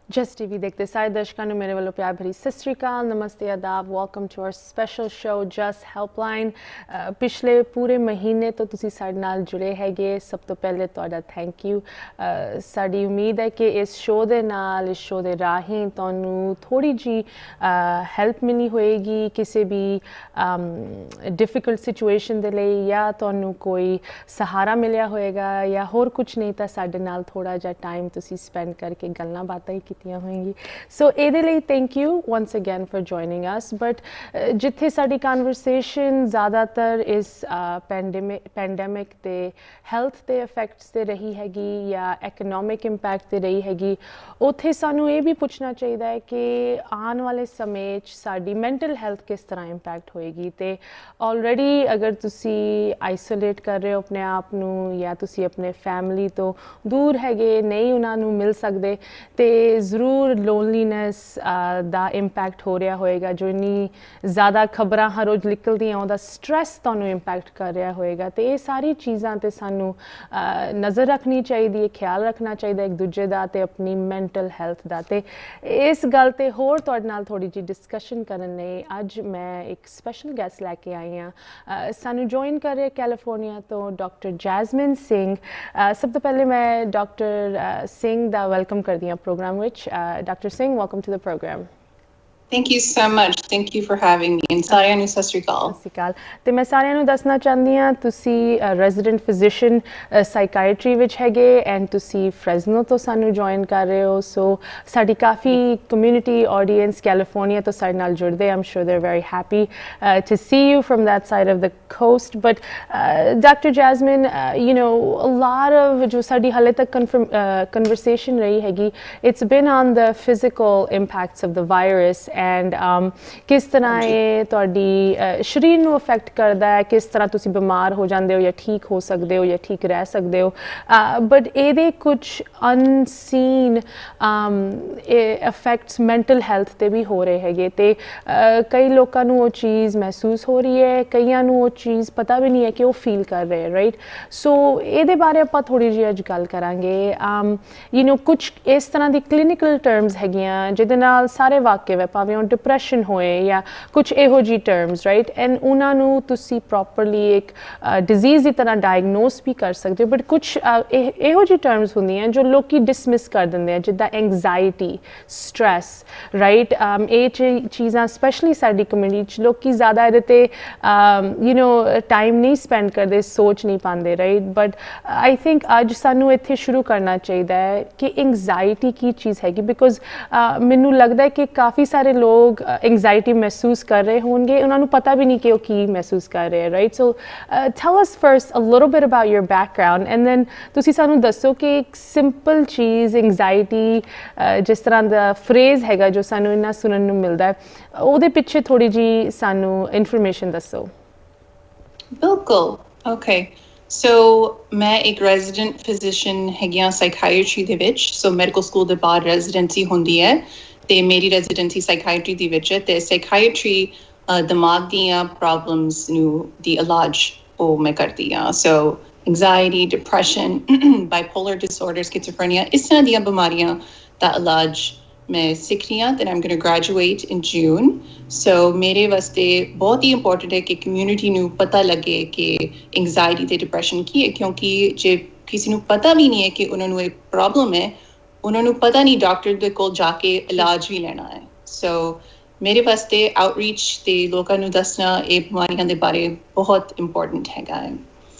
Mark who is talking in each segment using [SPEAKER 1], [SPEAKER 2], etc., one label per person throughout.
[SPEAKER 1] Just TV देखते सारे दर्शकों ਨੂੰ ਮੇਰੇ ਵੱਲੋਂ ਪਿਆਰ ਭਰੀ ਸਤਿ ਸ਼੍ਰੀ ਅਕਾਲ ਨਮਸਤੇ ਆਦਾਬ welcome to our special show just helpline ਪਿਛਲੇ ਪੂਰੇ ਮਹੀਨੇ ਤੋਂ ਤੁਸੀਂ ਸਾਡੇ ਨਾਲ ਜੁੜੇ ਹੈਗੇ ਸਭ ਤੋਂ ਪਹਿਲੇ ਤੁਹਾਡਾ ਥੈਂਕ ਯੂ ਸਾਡੀ ਉਮੀਦ ਹੈ ਕਿ ਇਸ ਸ਼ੋ ਦੇ ਨਾਲ ਇਸ ਸ਼ੋ ਦੇ ਰਾਹੀਂ ਤੁਹਾਨੂੰ ਥੋੜੀ ਜੀ ਹੈਲਪ ਮਿਲੀ ਹੋਏਗੀ ਕਿਸੇ ਵੀ ਡਿਫਿਕਲਟ ਸਿਚੁਏਸ਼ਨ ਦੇ ਲਈ ਜਾਂ ਤੁਹਾਨੂੰ ਕੋਈ ਸਹਾਰਾ ਮਿਲਿਆ ਹੋਏਗਾ ਜਾਂ ਹੋਰ ਕੁਝ ਨਹੀਂ ਤਾਂ ਸਾਡੇ ਨਾਲ ਥੋੜਾ ਜਿਹਾ ਟਾਈਮ ਤੁਸੀਂ ਸਪੈਂਡ ਕਰਕੇ ਗੱਲਾਂ ਬਾਤਾਂ ਕੀਤੀਆਂ ਹੋਏਗੀ ਸੋ ਇਹਦੇ ਲਈ thank you once again for joining us but ਜਿੱਥੇ ਸਾਡੀ ਕਨਵਰਸੇਸ਼ਨ ਜ਼ਿਆਦਾਤਰ ਇਸ ਪੈਂਡੇਮਿਕ ਤੇ ਹੈਲਥ ਦੇ ਇਫੈਕਟਸ ਤੇ ਰਹੀ ਹੈਗੀ ਜਾਂ ਇਕਨੋਮਿਕ ਇੰਪੈਕਟ ਤੇ ਰਹੀ ਹੈਗੀ ਉੱਥੇ ਸਾਨੂੰ ਇਹ ਵੀ ਪੁੱਛਣਾ ਚਾਹੀਦਾ ਹੈ ਕਿ ਆਉਣ ਵਾਲੇ ਸਮੇਂ 'ਚ ਸਾਡੀ ਮੈਂਟਲ ਹੈਲਥ ਕਿਸ ਤਰ੍ਹਾਂ ਇੰਪੈਕਟ ਹੋਏਗੀ ਤੇ ਆਲਰੇਡੀ ਅਗਰ ਤੁਸੀਂ ਆਈਸੋਲੇਟ ਕਰ ਰਹੇ ਹੋ ਆਪਣੇ ਆਪ ਨੂੰ ਜਾਂ ਤੁਸੀਂ ਆਪਣੇ ਫੈਮਿਲੀ ਤੋਂ ਦੂਰ ਹੈਗੇ ਨਹੀਂ ਉਹਨਾਂ ਨੂੰ ਮਿਲ ਸਕਦੇ ਤੇ ਜ਼ਰੂਰ ਲੋਨਲੀਨੈਸ ਦਾ ਇੰਪੈਕਟ ਹੋ ਰਿਹਾ ਹੋਏਗਾ ਜੋ ਇੰਨੀ ਜ਼ਿਆਦਾ ਖਬਰਾਂ ਹਰ ਰੋਜ਼ ਨਿਕਲਦੀਆਂ ਉਹਦਾ ਸਟ੍ਰੈਸ ਤੁਹਾਨੂੰ ਇੰਪੈਕਟ ਕਰ ਰਿਹਾ ਹੋਏਗਾ ਤੇ ਇਹ ਸਾਰੀ ਚੀਜ਼ਾਂ ਤੇ ਸਾਨੂੰ ਨਜ਼ਰ ਰੱਖਣੀ ਚਾਹੀਦੀ ਹੈ ਖਿਆਲ ਰੱਖਣਾ ਚਾਹੀਦਾ ਇੱਕ ਦੂਜੇ ਦਾ ਤੇ ਆਪਣੀ ਮੈਂਟਲ ਹੈਲਥ ਦਾ ਤੇ ਇਸ ਗੱਲ ਤੇ ਹੋਰ ਤੁਹਾਡੇ ਨਾਲ ਥੋੜੀ ਜਿਹੀ ਡਿਸਕਸ਼ਨ ਕਰਨ ਲਈ ਅੱਜ ਮੈਂ ਇੱਕ ਸਪੈਸ਼ਲ ਗੈਸਟ ਲੈ ਕੇ ਆਈ ਹਾਂ ਸਾਨੂੰ ਜੁਆਇਨ ਕਰ ਰਹੇ ਕੈਲੀਫੋਰਨੀਆ ਤੋਂ ਡਾਕਟਰ ਜੈਸਮਿਨ ਸਿੰਘ ਸਭ ਤੋਂ ਪਹਿਲੇ ਮੈਂ ਡਾਕਟਰ ਸਿੰਘ ਦਾ ਵੈਲਕਮ ਕਰਦੀ ਹਾਂ program which Dr. Singh, welcome to the program.
[SPEAKER 2] Thank you so much. Thank you for having me. And ਸਾਰਿਆਂ ਨੂੰ ਸਤਿ ਸ਼੍ਰੀ ਅਕਾਲ।
[SPEAKER 1] ਸਤਿ ਸ਼੍ਰੀ ਅਕਾਲ ਤੇ ਮੈਂ ਸਾਰਿਆਂ ਨੂੰ ਦੱਸਣਾ ਚਾਹੁੰਦੀ ਹਾਂ ਤੁਸੀਂ ਰੈਜ਼ੀਡੈਂਟ ਫਿਜ਼ੀਸ਼ੀਅਨ ਸਾਈਕਾਇਟਰੀ ਵਿੱਚ ਹੈਗੇ ਐਂਡ ਤੁਸੀਂ ਫ੍ਰੈਜ਼ਨੋ ਤੋਂ ਸਾਨੂੰ ਜੁਆਇਨ ਕਰ ਰਹੇ ਹੋ ਸੋ ਸਾਡੀ ਕਾਫੀ ਕਮਿਊਨਿਟੀ ਆਡੀਅנס ਕੈਲੀਫੋਰਨੀਆ ਤੋਂ ਸਾਡੇ ਨਾਲ ਜੁੜਦੇ I'm sure they are very happy to see you from that side of the coast but doctor Jasmine you know a lot of ਜੋ ਸਾਡੀ ਹਾਲੇ ਤੱਕ ਕਨਵਰਸੇਸ਼ਨ ਰਹੀ ਹੈਗੀ it's been on the physical impacts of the virus and ਕਿਸ ਤਰ੍ਹਾਂ ਇਹ ਤੁਹਾਡੀ ਸਰੀਰ ਨੂੰ ਅਫੈਕਟ ਕਰਦਾ ਹੈ ਕਿਸ ਤਰ੍ਹਾਂ ਤੁਸੀਂ ਬਿਮਾਰ ਹੋ ਜਾਂਦੇ ਹੋ ਜਾਂ ਠੀਕ ਹੋ ਸਕਦੇ ਹੋ ਜਾਂ ਠੀਕ ਰਹਿ ਸਕਦੇ ਹੋ ਬਟ ਇਹਦੇ ਕੁਝ ਅਨਸੀਨ ਇਫੈਕਟਸ ਮੈਂਟਲ ਹੈਲਥ 'ਤੇ ਵੀ ਹੋ ਰਹੇ ਹੈਗੇ ਅਤੇ ਕਈ ਲੋਕਾਂ ਨੂੰ ਉਹ ਚੀਜ਼ ਮਹਿਸੂਸ ਹੋ ਰਹੀ ਹੈ ਕਈਆਂ ਨੂੰ ਉਹ ਚੀਜ਼ ਪਤਾ ਵੀ ਨਹੀਂ ਹੈ ਕਿ ਉਹ ਫੀਲ ਕਰ ਰਹੇ ਰਾਈਟ ਸੋ ਇਹਦੇ ਬਾਰੇ ਆਪਾਂ ਥੋੜ੍ਹੀ ਜਿਹੀ ਅੱਜ ਗੱਲ ਕਰਾਂਗੇ ਯੂ ਨੋ ਕੁਝ ਇਸ ਤਰ੍ਹਾਂ ਦੀ ਕਲੀਨਿਕਲ ਟਰਮਸ ਹੈਗੀਆਂ ਜਿਹਦੇ ਨਾਲ ਸਾਰੇ ਵਾਕਿਫ ਹੈ ਭਾਵੇਂ ਉਹ ਡਿਪਰੈਸ਼ਨ ਹੋਏ ਜਾਂ ਕੁਝ ਇਹੋ ਜਿਹੀ ਟਰਮਸ ਰਾਈਟ ਐਂਡ ਉਹਨਾਂ ਨੂੰ ਤੁਸੀਂ ਪ੍ਰੋਪਰਲੀ ਇੱਕ ਡਿਜ਼ੀਜ਼ ਦੀ ਤਰ੍ਹਾਂ ਡਾਇਗਨੋਸ ਵੀ ਕਰ ਸਕਦੇ ਹੋ ਬਟ ਕੁਝ ਇਹੋ ਜਿਹੀ ਟਰਮਸ ਹੁੰਦੀਆਂ ਜੋ ਲੋਕੀ ਡਿਸਮਿਸ ਕਰ ਦਿੰਦੇ ਆ ਜਿੱਦਾਂ ਐਂਗਜ਼ਾਇਟੀ ਸਟ੍ਰੈਸ ਰਾਈਟ ਇਹ ਚੀਜ਼ਾਂ ਸਪੈਸ਼ਲੀ ਸਾਡੀ ਕਮਿਊਨਿਟੀ 'ਚ ਲੋਕੀ ਜ਼ਿਆਦਾ ਇਹਦੇ 'ਤੇ ਯੂ ਨੋ ਟਾਈਮ ਨਹੀਂ ਸਪੈਂਡ ਕਰਦੇ ਸੋਚ ਨਹੀਂ ਪਾਉਂਦੇ ਰਾਈਟ ਬਟ ਆਈ ਥਿੰਕ ਅੱਜ ਸਾਨੂੰ ਇੱਥੇ ਸ਼ੁਰੂ ਕਰਨਾ ਚਾਹੀਦਾ ਹੈ ਕਿ ਐਂਗਜ਼ਾਇਟੀ ਕੀ ਚੀਜ਼ ਹੈਗੀ ਬਿਕੋਜ਼ ਮੈਨੂੰ ਲੱਗਦਾ ਹੈ ਕਿ ਕਾਫੀ ਸਾਰੇ ਲੋਕ ਐਂਗਜ਼ਾਇਟੀ ਮਹਿਸੂਸ ਕਰ ਰਹੇ ਹੋਣਗੇ ਉਹਨਾਂ ਨੂੰ ਪਤਾ ਵੀ ਨਹੀਂ ਕਿ ਉਹ ਕੀ ਮਹਿਸੂਸ ਕਰ ਰਹੇ right so tell us first a little bit about your background and then ਤੁਸੀਂ ਸਾਨੂੰ ਦੱਸੋ ਕਿ ਇੱਕ ਸਿੰਪਲ ਚੀਜ਼ ਐਂਗਜ਼ਾਇਟੀ ਜਿਸ ਤਰ੍ਹਾਂ ਦਾ ਫਰੇਜ਼ ਹੈਗਾ ਜੋ ਸਾਨੂੰ ਇੰਨਾ ਸੁਣਨ ਨੂੰ ਮਿਲਦਾ ਹੈ ਉਹਦੇ ਪਿੱਛੇ ਥੋੜੀ ਜੀ ਸਾਨੂੰ ਇਨਫੋਰਮੇਸ਼ਨ ਦੱਸੋ
[SPEAKER 2] ਬਿਲਕੁਲ ਓਕੇ ਸੋ ਮੈਂ ਇੱਕ ਰੈਜ਼ੀਡੈਂਟ ਫਿਜ਼ੀਸ਼ੀਅਨ ਹੈਗੀ ਹਾਂ ਸਾਈਕਾਇਟਰੀ ਦੇ ਵਿੱਚ ਸੋ ਮੈਡੀਕਲ ਸਕੂਲ ਦੇ ਬਾਅਦ ਰੈਜ਼ੀਡੈਂਸੀ ਹੁੰਦੀ ਹੈ ਤੇ ਮੇਰੀ ਰੈਜ਼ੀਡੈਂਸੀ ਸਾਈਕਾਇਟਰੀ ਦੀ ਵਿੱਚ ਹੈ ਤੇ ਸਾਈਕਾਇਟਰੀ ਦਿਮਾਗ ਦੀਆਂ ਪ੍ਰੋਬਲਮਸ ਨੂੰ ਦੀ ਇਲਾਜ ਉਹ ਮੈਂ ਕਰਦੀ ਹਾਂ ਸੋ anxiety depression bipolar disorder schizophrenia ਇਸ ਤਰ੍ਹਾਂ ਦੀਆਂ ਬਿਮਾਰੀਆਂ ਦਾ ਇਲਾਜ ਮੈਂ ਸਿੱਖ ਰਹੀ ਹਾਂ ਤੇ I'm going to graduate in June so ਮੇਰੇ ਵਾਸਤੇ ਬਹੁਤ ਹੀ ਇੰਪੋਰਟੈਂਟ ਹੈ ਕਿ ਕਮਿਊਨਿਟੀ ਨੂੰ ਪਤਾ ਲੱਗੇ ਕਿ ਐਂਗਜ਼ਾਇਟੀ ਤੇ ਡਿਪਰੈਸ਼ਨ ਕੀ ਹੈ ਕਿਉਂਕਿ ਜੇ ਕਿਸੇ ਨੂੰ ਪਤਾ ਵੀ ਨਹੀਂ ਹੈ ਕਿ ਉਹਨਾਂ ਨੂੰ ਇਹ ਪ੍ਰੋਬਲਮ ਹੈ ਉਹਨਾਂ ਨੂੰ ਪਤਾ ਨਹੀਂ ਡਾਕਟਰ ਦੇ ਕੋਲ ਜਾ ਕੇ ਇਲਾਜ ਵੀ ਲੈਣਾ ਹੈ ਸੋ ਮੇਰੇ ਵਾਸਤੇ ਆਊਟਰੀਚ ਤੇ ਲੋਕਾਂ ਨੂੰ ਦੱਸਣਾ ਇਹ ਬਿਮਾਰੀਆਂ ਦੇ ਬਾਰੇ ਬਹੁਤ ਇੰਪੋਰਟੈਂਟ ਹੈਗਾ ਹੈ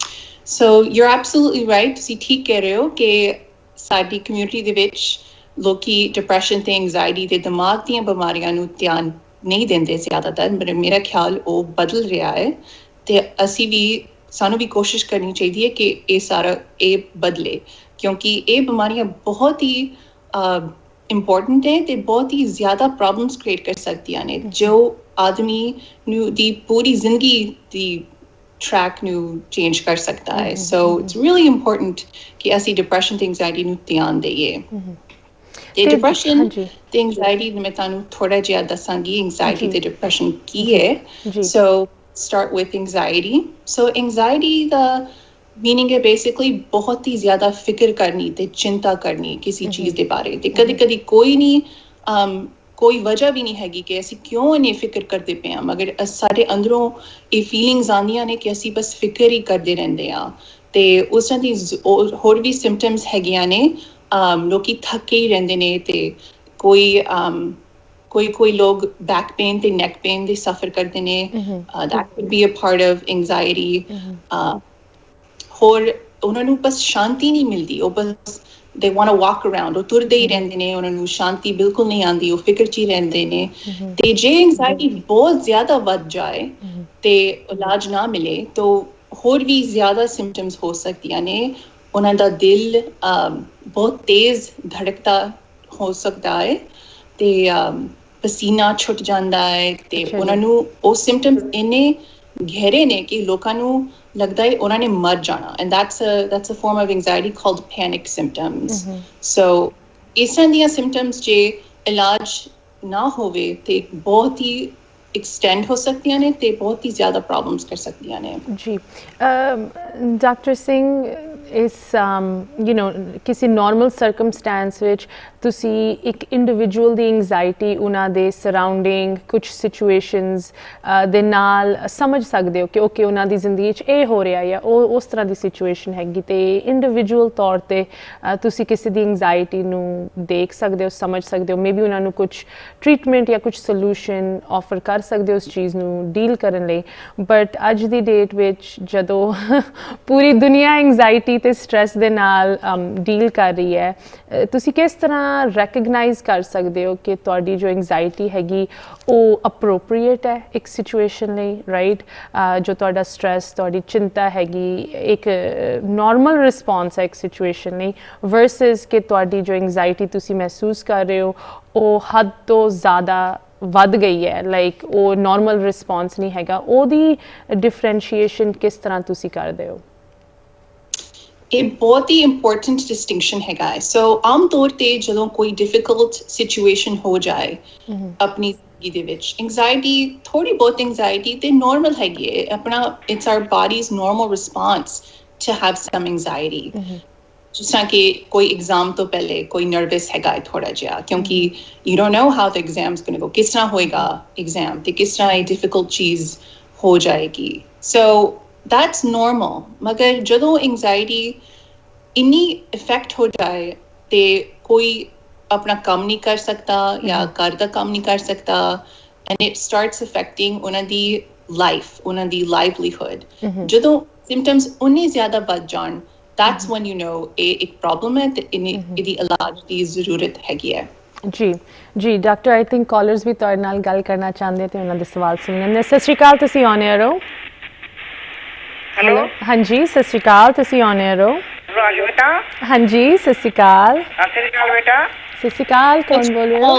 [SPEAKER 2] so you are absolutely right ਤੁਸੀਂ ਠੀਕ ਕਹਿ ਰਹੇ ਹੋ ਕਿ ਸਾਡੀ ਕਮਿਊਨਿਟੀ ਦੇ ਵਿੱਚ ਲੋਕੀ ਡਿਪਰੈਸ਼ਨ ਤੇ ਐਂਗਜ਼ਾਇਟੀ ਤੇ ਦਿਮਾਗ ਦੀਆਂ ਬਿਮਾਰੀਆਂ ਨੂੰ ਧਿਆਨ ਨਹੀਂ ਦਿੰਦੇ ਜ਼ਿਆਦਾਤਰ ਪਰ ਮੇਰਾ ਖਿਆਲ ਉਹ ਬਦਲ ਰਿਹਾ ਹੈ ਤੇ ਅਸੀਂ ਵੀ ਸਾਨੂੰ ਵੀ ਕੋਸ਼ਿਸ਼ ਕਰਨੀ ਚਾਹੀਦੀ ਹੈ ਕਿ ਇਹ ਸਾਰਾ ਇਹ ਬਦਲੇ ਕਿਉਂਕਿ ਇਹ ਬਿਮਾਰੀਆਂ ਬਹੁਤ ਹੀ ਇੰਪੋਰਟੈਂਟ ਹੈ ਤੇ ਬਹੁਤ ਹੀ ਜ਼ਿਆਦਾ ਪ੍ਰੋਬਲਮਸ ਕ੍ਰੀਏਟ ਕਰ ਸਕਦੀਆਂ ਨੇ ਜੋ ਆਦਮੀ ਨੂੰ ਦੀ ਪੂਰੀ ਜ਼ਿੰਦਗੀ ਦੀ ਟਰੈਕ ਨੂੰ ਚੇਂਜ ਕਰ ਸਕਦਾ ਹੈ ਸੋ ਇਟਸ ਰੀਅਲੀ ਇੰਪੋਰਟੈਂਟ ਕਿ ਅਸੀਂ ਡਿਪਰੈਸ਼ਨ ਤੇ ਐਂਗਜ਼ਾਇਟੀ ਨੂੰ ਧਿਆਨ ਦੇਈਏ ਤੇ ਡਿਪਰੈਸ਼ਨ ਤੇ ਐਂਗਜ਼ਾਇਟੀ ਮੈਂ ਤੁਹਾਨੂੰ ਥੋੜਾ ਜਿਹਾ ਦੱਸਾਂਗੀ ਐਂਗਜ਼ਾਇਟੀ ਤੇ ਡਿਪਰੈਸ਼ਨ ਕੀ ਹੈ ਸੋ start with anxiety so anxiety the meaning है बेसिकली बहुत ही ज्यादा फिक्र करनी ते चिंता करनी किसी चीज ਦੇ ਬਾਰੇ ਤੇ ਕਦੇ ਕਦੀ ਕੋਈ ਨਹੀਂ ਕੋਈ ਵਜ੍ਹਾ ਵੀ ਨਹੀਂ ਹੈਗੀ ਕਿ ਅਸੀਂ ਕਿਉਂ ਇਹਨੇ ਫਿਕਰ ਕਰਦੇ ਪਏ ਆ ਮਗਰ ਸਾਡੇ ਅੰਦਰੋਂ ਇਹ ਫੀਲਿੰਗਸ ਆਉਂਦੀਆਂ ਨੇ ਕਿ ਅਸੀਂ ਬਸ ਫਿਕਰ ਹੀ ਕਰਦੇ ਰਹਿੰਦੇ ਆ ਤੇ ਉਸ ਤਰ੍ਹਾਂ ਦੀ ਹੋਰ ਵੀ ਸਿੰਪਟਮਸ ਹੈਗੀਆਂ ਨੇ ਲੋਕੀ ਥੱਕੇ ਹੀ ਰਹਿੰਦੇ ਨੇ ਤੇ ਕੋਈ ਲੋਕ ਬੈਕ ਪੇਨ ਤੇ ਨੈਕ ਪੇਨ ਦੇ ਸਫਰ ਕਰਦੇ ਨੇ that could be a part of anxiety ਹੋਰ ਉਹਨਾਂ ਨੂੰ ਬਸ ਸ਼ਾਂਤੀ ਨਹੀਂ ਮਿਲਦੀ ਉਹ ਬਸ they want to walk around ਉਹ ਤੁਰਦੇ ਹੀ ਰਹਿੰਦੇ ਨੇ ਉਹਨਾਂ ਨੂੰ ਸ਼ਾਂਤੀ ਬਿਲਕੁਲ ਨਹੀਂ ਆਉਂਦੀ ਉਹ ਫਿਕਰ 'ਚ ਹੀ ਰਹਿੰਦੇ ਨੇ ਤੇ ਜੇ ਐਂਗਜ਼ਾਇਟੀ ਬਹੁਤ ਜ਼ਿਆਦਾ ਵੱਧ ਜਾਏ ਤੇ ਇਲਾਜ ਨਾ ਮਿਲੇ ਤਾਂ ਹੋਰ ਵੀ ਜ਼ਿਆਦਾ ਸਿੰਪਟਮਸ ਹੋ ਸਕਦੀਆਂ ਨੇ ਉਹਨਾਂ ਦਾ ਦਿਲ ਬਹੁਤ ਤੇਜ਼ ਧੜਕਦਾ ਹੋ ਸਕਦਾ ਹੈ ਤੇ ਪਸੀਨਾ ਛੁੱਟ ਜਾਂਦਾ ਹੈ ਤੇ ਉਹਨਾਂ ਨੂੰ ਉਹ ਸਿੰਪਟਮਸ ਇੰਨੇ ਗਹਿਰੇ ਨੇ ਕਿ ਲੋਕਾਂ ਨੂੰ ਲੱਗਦਾ ਹੈ ਉਹਨਾਂ ਨੇ ਮਰ ਜਾਣਾ and that's a form of anxiety called panic symptoms so ਇਸ ਤਰ੍ਹਾਂ ਦੀਆਂ ਸਿੰਪਟਮਸ ਜੇ ਇਲਾਜ ਨਾ ਹੋਵੇ ਤੇ ਬਹੁਤ ਹੀ extend ਹੋ ਸਕਦੀਆਂ ਨੇ ਤੇ ਬਹੁਤ ਹੀ ਜ਼ਿਆਦਾ ਪ੍ਰੋਬਲਮਸ ਕਰ ਸਕਦੀਆਂ ਨੇ
[SPEAKER 1] ਜੀ ਡਾਕਟਰ ਸਿੰਘ ਇਸ ਕਿਸੇ ਨਾਰਮਲ ਸਰਕਮਸਟੈਂਸ ਵਿੱਚ ਤੁਸੀਂ ਇੱਕ ਇੰਡੀਵਿਜੂਅਲ ਦੀ ਐਂਗਜ਼ਾਇਟੀ ਉਹਨਾਂ ਦੇ ਸਰਾਊਂਡਿੰਗ ਕੁਝ ਸਿਚੁਏਸ਼ਨਸ ਦੇ ਨਾਲ ਸਮਝ ਸਕਦੇ ਹੋ ਕਿ ਓਕੇ ਉਹਨਾਂ ਦੀ ਜ਼ਿੰਦਗੀ 'ਚ ਇਹ ਹੋ ਰਿਹਾ ਜਾਂ ਉਹ ਉਸ ਤਰ੍ਹਾਂ ਦੀ ਸਿਚੁਏਸ਼ਨ ਹੈਗੀ ਤੇ ਇੰਡੀਵਿਜੂਅਲ ਤੌਰ 'ਤੇ ਤੁਸੀਂ ਕਿਸੇ ਦੀ ਐਂਗਜ਼ਾਇਟੀ ਨੂੰ ਦੇਖ ਸਕਦੇ ਹੋ ਸਮਝ ਸਕਦੇ ਹੋ ਮੇਬੀ ਉਹਨਾਂ ਨੂੰ ਕੁਝ ਟਰੀਟਮੈਂਟ ਜਾਂ ਕੁਝ ਸੋਲੂਸ਼ਨ ਆਫਰ ਕਰ ਸਕਦੇ ਹੋ ਉਸ ਚੀਜ਼ ਨੂੰ ਡੀਲ ਕਰਨ ਲਈ ਬਟ ਅੱਜ ਦੀ ਡੇਟ ਵਿੱਚ ਜਦੋਂ ਪੂਰੀ ਦੁਨੀਆ ਐਂਗਜ਼ਾਇਟੀ ਤੇ ਸਟ੍ਰੈਸ ਦੇ ਨਾਲ ਡੀਲ ਕਰ ਰਹੀ ਹੈ ਤੁਸੀਂ ਕਿਸ ਤਰ੍ਹਾਂ ਰੈਕਗਨਾਈਜ਼ ਕਰ ਸਕਦੇ ਹੋ ਕਿ ਤੁਹਾਡੀ ਜੋ ਐਂਗਜ਼ਾਇਟੀ ਹੈਗੀ ਉਹ ਅਪਰੋਪਰੀਏਟ ਹੈ ਇੱਕ ਸਿਚੁਏਸ਼ਨ ਲਈ ਰਾਈਟ ਜੋ ਤੁਹਾਡਾ ਸਟ੍ਰੈਸ ਤੁਹਾਡੀ ਚਿੰਤਾ ਹੈਗੀ ਇੱਕ ਨਾਰਮਲ ਰਿਸਪੌਂਸ ਹੈ ਇੱਕ ਸਿਚੁਏਸ਼ਨ ਲਈ ਵਰਸਸ ਕਿ ਤੁਹਾਡੀ ਜੋ ਐਂਗਜ਼ਾਇਟੀ ਤੁਸੀਂ ਮਹਿਸੂਸ ਕਰ ਰਹੇ ਹੋ ਉਹ ਹੱਦ ਤੋਂ ਜ਼ਿਆਦਾ ਵੱਧ ਗਈ ਹੈ ਲਾਈਕ ਉਹ ਨਾਰਮਲ ਰਿਸਪੌਂਸ ਨਹੀਂ ਹੈਗਾ ਉਹਦੀ ਡਿਫਰੈਂਸ਼ੀਏਸ਼ਨ ਕਿਸ ਤਰ੍ਹਾਂ ਤੁਸੀਂ ਕਰਦੇ ਹੋ
[SPEAKER 2] ਇਹ ਬਹੁਤ ਹੀ ਇੰਪੋਰਟੈਂਟ ਡਿਸਟਿੰਕਸ਼ਨ ਹੈਗਾ ਹੈ ਸੋ ਆਮ ਤੌਰ ਤੇ ਜਦੋਂ ਕੋਈ ਡਿਫਿਕਲਟ ਸਿਚੁਏਸ਼ਨ ਹੋ ਜਾਏ ਆਪਣੀ ਜ਼ਿੰਦਗੀ ਦੇ ਵਿੱਚ ਐਂਗਜ਼ਾਇਟੀ ਥੋੜੀ ਬਹੁਤ ਐਂਗਜ਼ਾਇਟੀ ਤੇ ਨਾਰਮਲ ਹੈਗੀ ਹੈ ਆਪਣਾ it's our body's normal response to have some anxiety ਜਿਸ ਤਰ੍ਹਾਂ ਕਿ ਕੋਈ ਐਗਜ਼ਾਮ ਤੋਂ ਪਹਿਲੇ ਕੋਈ ਨਰਵਸ ਹੈਗਾ ਹੈ ਥੋੜਾ ਜਿਹਾ ਕਿਉਂਕਿ you don't know how the exams going to go ਕਿਸ ਤਰ੍ਹਾਂ ਹੋਏਗਾ ਐਗਜ਼ਾਮ ਤੇ ਕਿਸ ਤਰ੍ਹਾਂ ਇਹ ਡਿਫਿਕਲਟ ਚੀਜ਼ ਹੋ ਜਾਏਗੀ ਸੋ that's normal ਮਗਰ ਜਦੋਂ ਐਂਗਜ਼ਾਇਟੀ ਇੰਨੀ ਇਫੈਕਟ ਹੋ ਜਾਏ ਤੇ ਕੋਈ ਆਪਣਾ ਕੰਮ ਨਹੀਂ ਕਰ ਸਕਦਾ ਜਾਂ ਘਰ ਦਾ ਕੰਮ ਨਹੀਂ ਕਰ ਸਕਦਾ and it starts affecting ਉਹਨਾਂ ਦੀ ਲਾਈਫ ਉਹਨਾਂ ਦੀ ਲਾਈਵਲੀਹੁੱਡ ਜਦੋਂ ਸਿੰਪਟਮਸ ਉਨੇ ਜ਼ਿਆਦਾ ਵੱਧ ਜਾਣ that's when you know ਇਹ ਇੱਕ ਪ੍ਰੋਬਲਮ ਹੈ ਤੇ ਇਹਦੀ ਇਲਾਜ ਦੀ ਜ਼ਰੂਰਤ ਹੈਗੀ ਹੈ
[SPEAKER 1] ਜੀ ਡਾਕਟਰ ਆਈ ਥਿੰਕ ਕਾਲਰਸ ਵੀ ਤੁਹਾਡੇ ਨਾਲ ਗੱਲ ਕਰਨਾ ਚਾਹੁੰਦੇ ਤੇ ਉਹਨਾਂ ਦੇ ਸਵਾਲ ਸੁਣਨੇ ਸਤਿ ਸ਼੍ਰੀ ਅਕਾਲ ਤੁਸੀਂ ਔਨ 에ਅਰ ਹੋ ਹੈਲੋ ਹਾਂਜੀ ਸਤਿ ਸ਼੍ਰੀ ਅਕਾਲ ਤੁਸੀਂ ਔਨ 에ਅਰ ਹੋ
[SPEAKER 3] ਰਾਜ ਬੇਟਾ
[SPEAKER 1] ਹਾਂਜੀ ਸਤਿ ਸ਼੍ਰੀ ਅਕਾਲ
[SPEAKER 3] ਸਤਿ ਸ਼੍ਰੀ ਅਕਾਲ ਬੇਟਾ
[SPEAKER 1] ਸਤਿ ਸ਼੍ਰੀ ਅਕਾਲ ਕੌਣ ਬੋਲ ਰਹੇ ਹੋ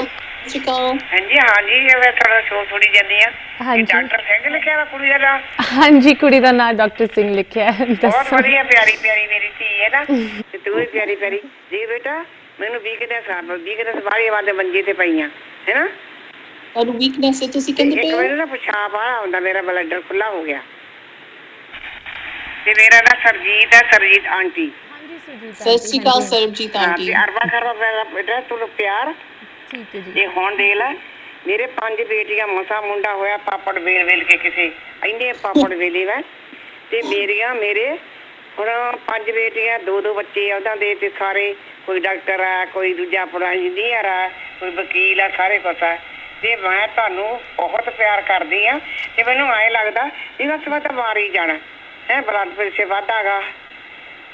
[SPEAKER 3] ਹਾਂਜੀ ਮੈਂ ਤੁਹਾਡਾ ਸ਼ੋਅ ਸੁਣੀ ਜਾਂਦੀ ਆ
[SPEAKER 1] ਹਾਂਜੀ
[SPEAKER 3] ਡਾਕਟਰ ਸਿੰਘ ਲਿਖਿਆ ਵਾ ਕੁੜੀ ਦਾ ਨਾਂ
[SPEAKER 1] ਹਾਂਜੀ ਕੁੜੀ ਦਾ ਨਾਂ ਡਾਕਟਰ ਸਿੰਘ ਲਿਖਿਆ ਹੈ
[SPEAKER 3] ਬਹੁਤ ਵਧੀਆ ਪਿਆਰੀ ਪਿਆਰੀ ਮੇਰੀ ਧੀ ਹੈ ਨਾ ਤੇ ਤੂੰ ਵੀ ਪਿਆਰੀ ਪਿਆਰੀ ਜੀ ਬੇਟਾ ਮੈਨੂੰ ਵੀਕਨੈਸ ਬਾਹਲੀ ਵਾਰ ਦੇ ਮੰਜੇ ਤੇ ਪਈਆਂ ਹੈ ਨਾ
[SPEAKER 2] ਔਰ ਵੀਕਨੈਸ ਹੈ ਤੁਸੀਂ ਕਹਿੰਦੇ ਪਏ
[SPEAKER 3] ਇੱਕ ਮੈਨੂੰ ਨਾ ਪਿਸ਼ਾਬ ਆ ਹੁੰਦਾ ਮੇਰਾ ਬਲੱਡਰ ਖੁੱਲਾ ਹੋ ਗਿਆ ਤੇ ਮੇਰਾ ਨਾਂ ਸਰਜੀਤ ਹੈ ਸਰਜੀਤ ਆਂਟੀ
[SPEAKER 2] ਸਤਿ ਸ਼੍ਰੀ ਅਕਾਲ ਸਰਬਜੀਤ ਆਂਟੀ
[SPEAKER 3] ਅਰਬਾ ਕਰਵਾ ਬੇਟਾ ਤੁਹਾਨੂੰ ਪਿਆਰ
[SPEAKER 1] ਠੀਕ ਹੈ ਜੀ
[SPEAKER 3] ਇਹ ਹੁਣ ਦੇ ਲੈ ਮੇਰੇ 5 ਬੇਟੀਆਂ ਮਸਾ ਮੁੰਡਾ ਹੋਇਆ ਪਾਪੜ ਵੇਲ ਕੇ ਕਿਸੇ ਇੰਨੇ ਪਾਪੜ ਵੇਲੇ ਵਾ ਤੇ ਮੇਰੇ ਹੁਣ 5 ਬੇਟੀਆਂ 2 ਬੱਚੇ ਆ ਉਹਨਾਂ ਦੇ ਤੇ ਸਾਰੇ ਕੋਈ ਡਾਕਟਰ ਆ ਕੋਈ ਦੂਜਾ ਆਪਣਾ ਇੰਜੀਨੀਅਰ ਆ ਕੋਈ ਵਕੀਲ ਆ ਸਾਰੇ ਕੁਛ ਆ ਤੇ ਮੈਂ ਤੁਹਾਨੂੰ ਬਹੁਤ ਪਿਆਰ ਕਰਦੀ ਆ ਤੇ ਮੈਨੂੰ ਐਂ ਲੱਗਦਾ ਵੀ ਬਸ ਮੈਂ ਤਾਂ ਮਾਰ ਹੀ ਜਾਣਾ ਹੈ ਬਲੱਡ ਪ੍ਰੈਸ਼ਰ ਵੱਧਦਾ ਗਾ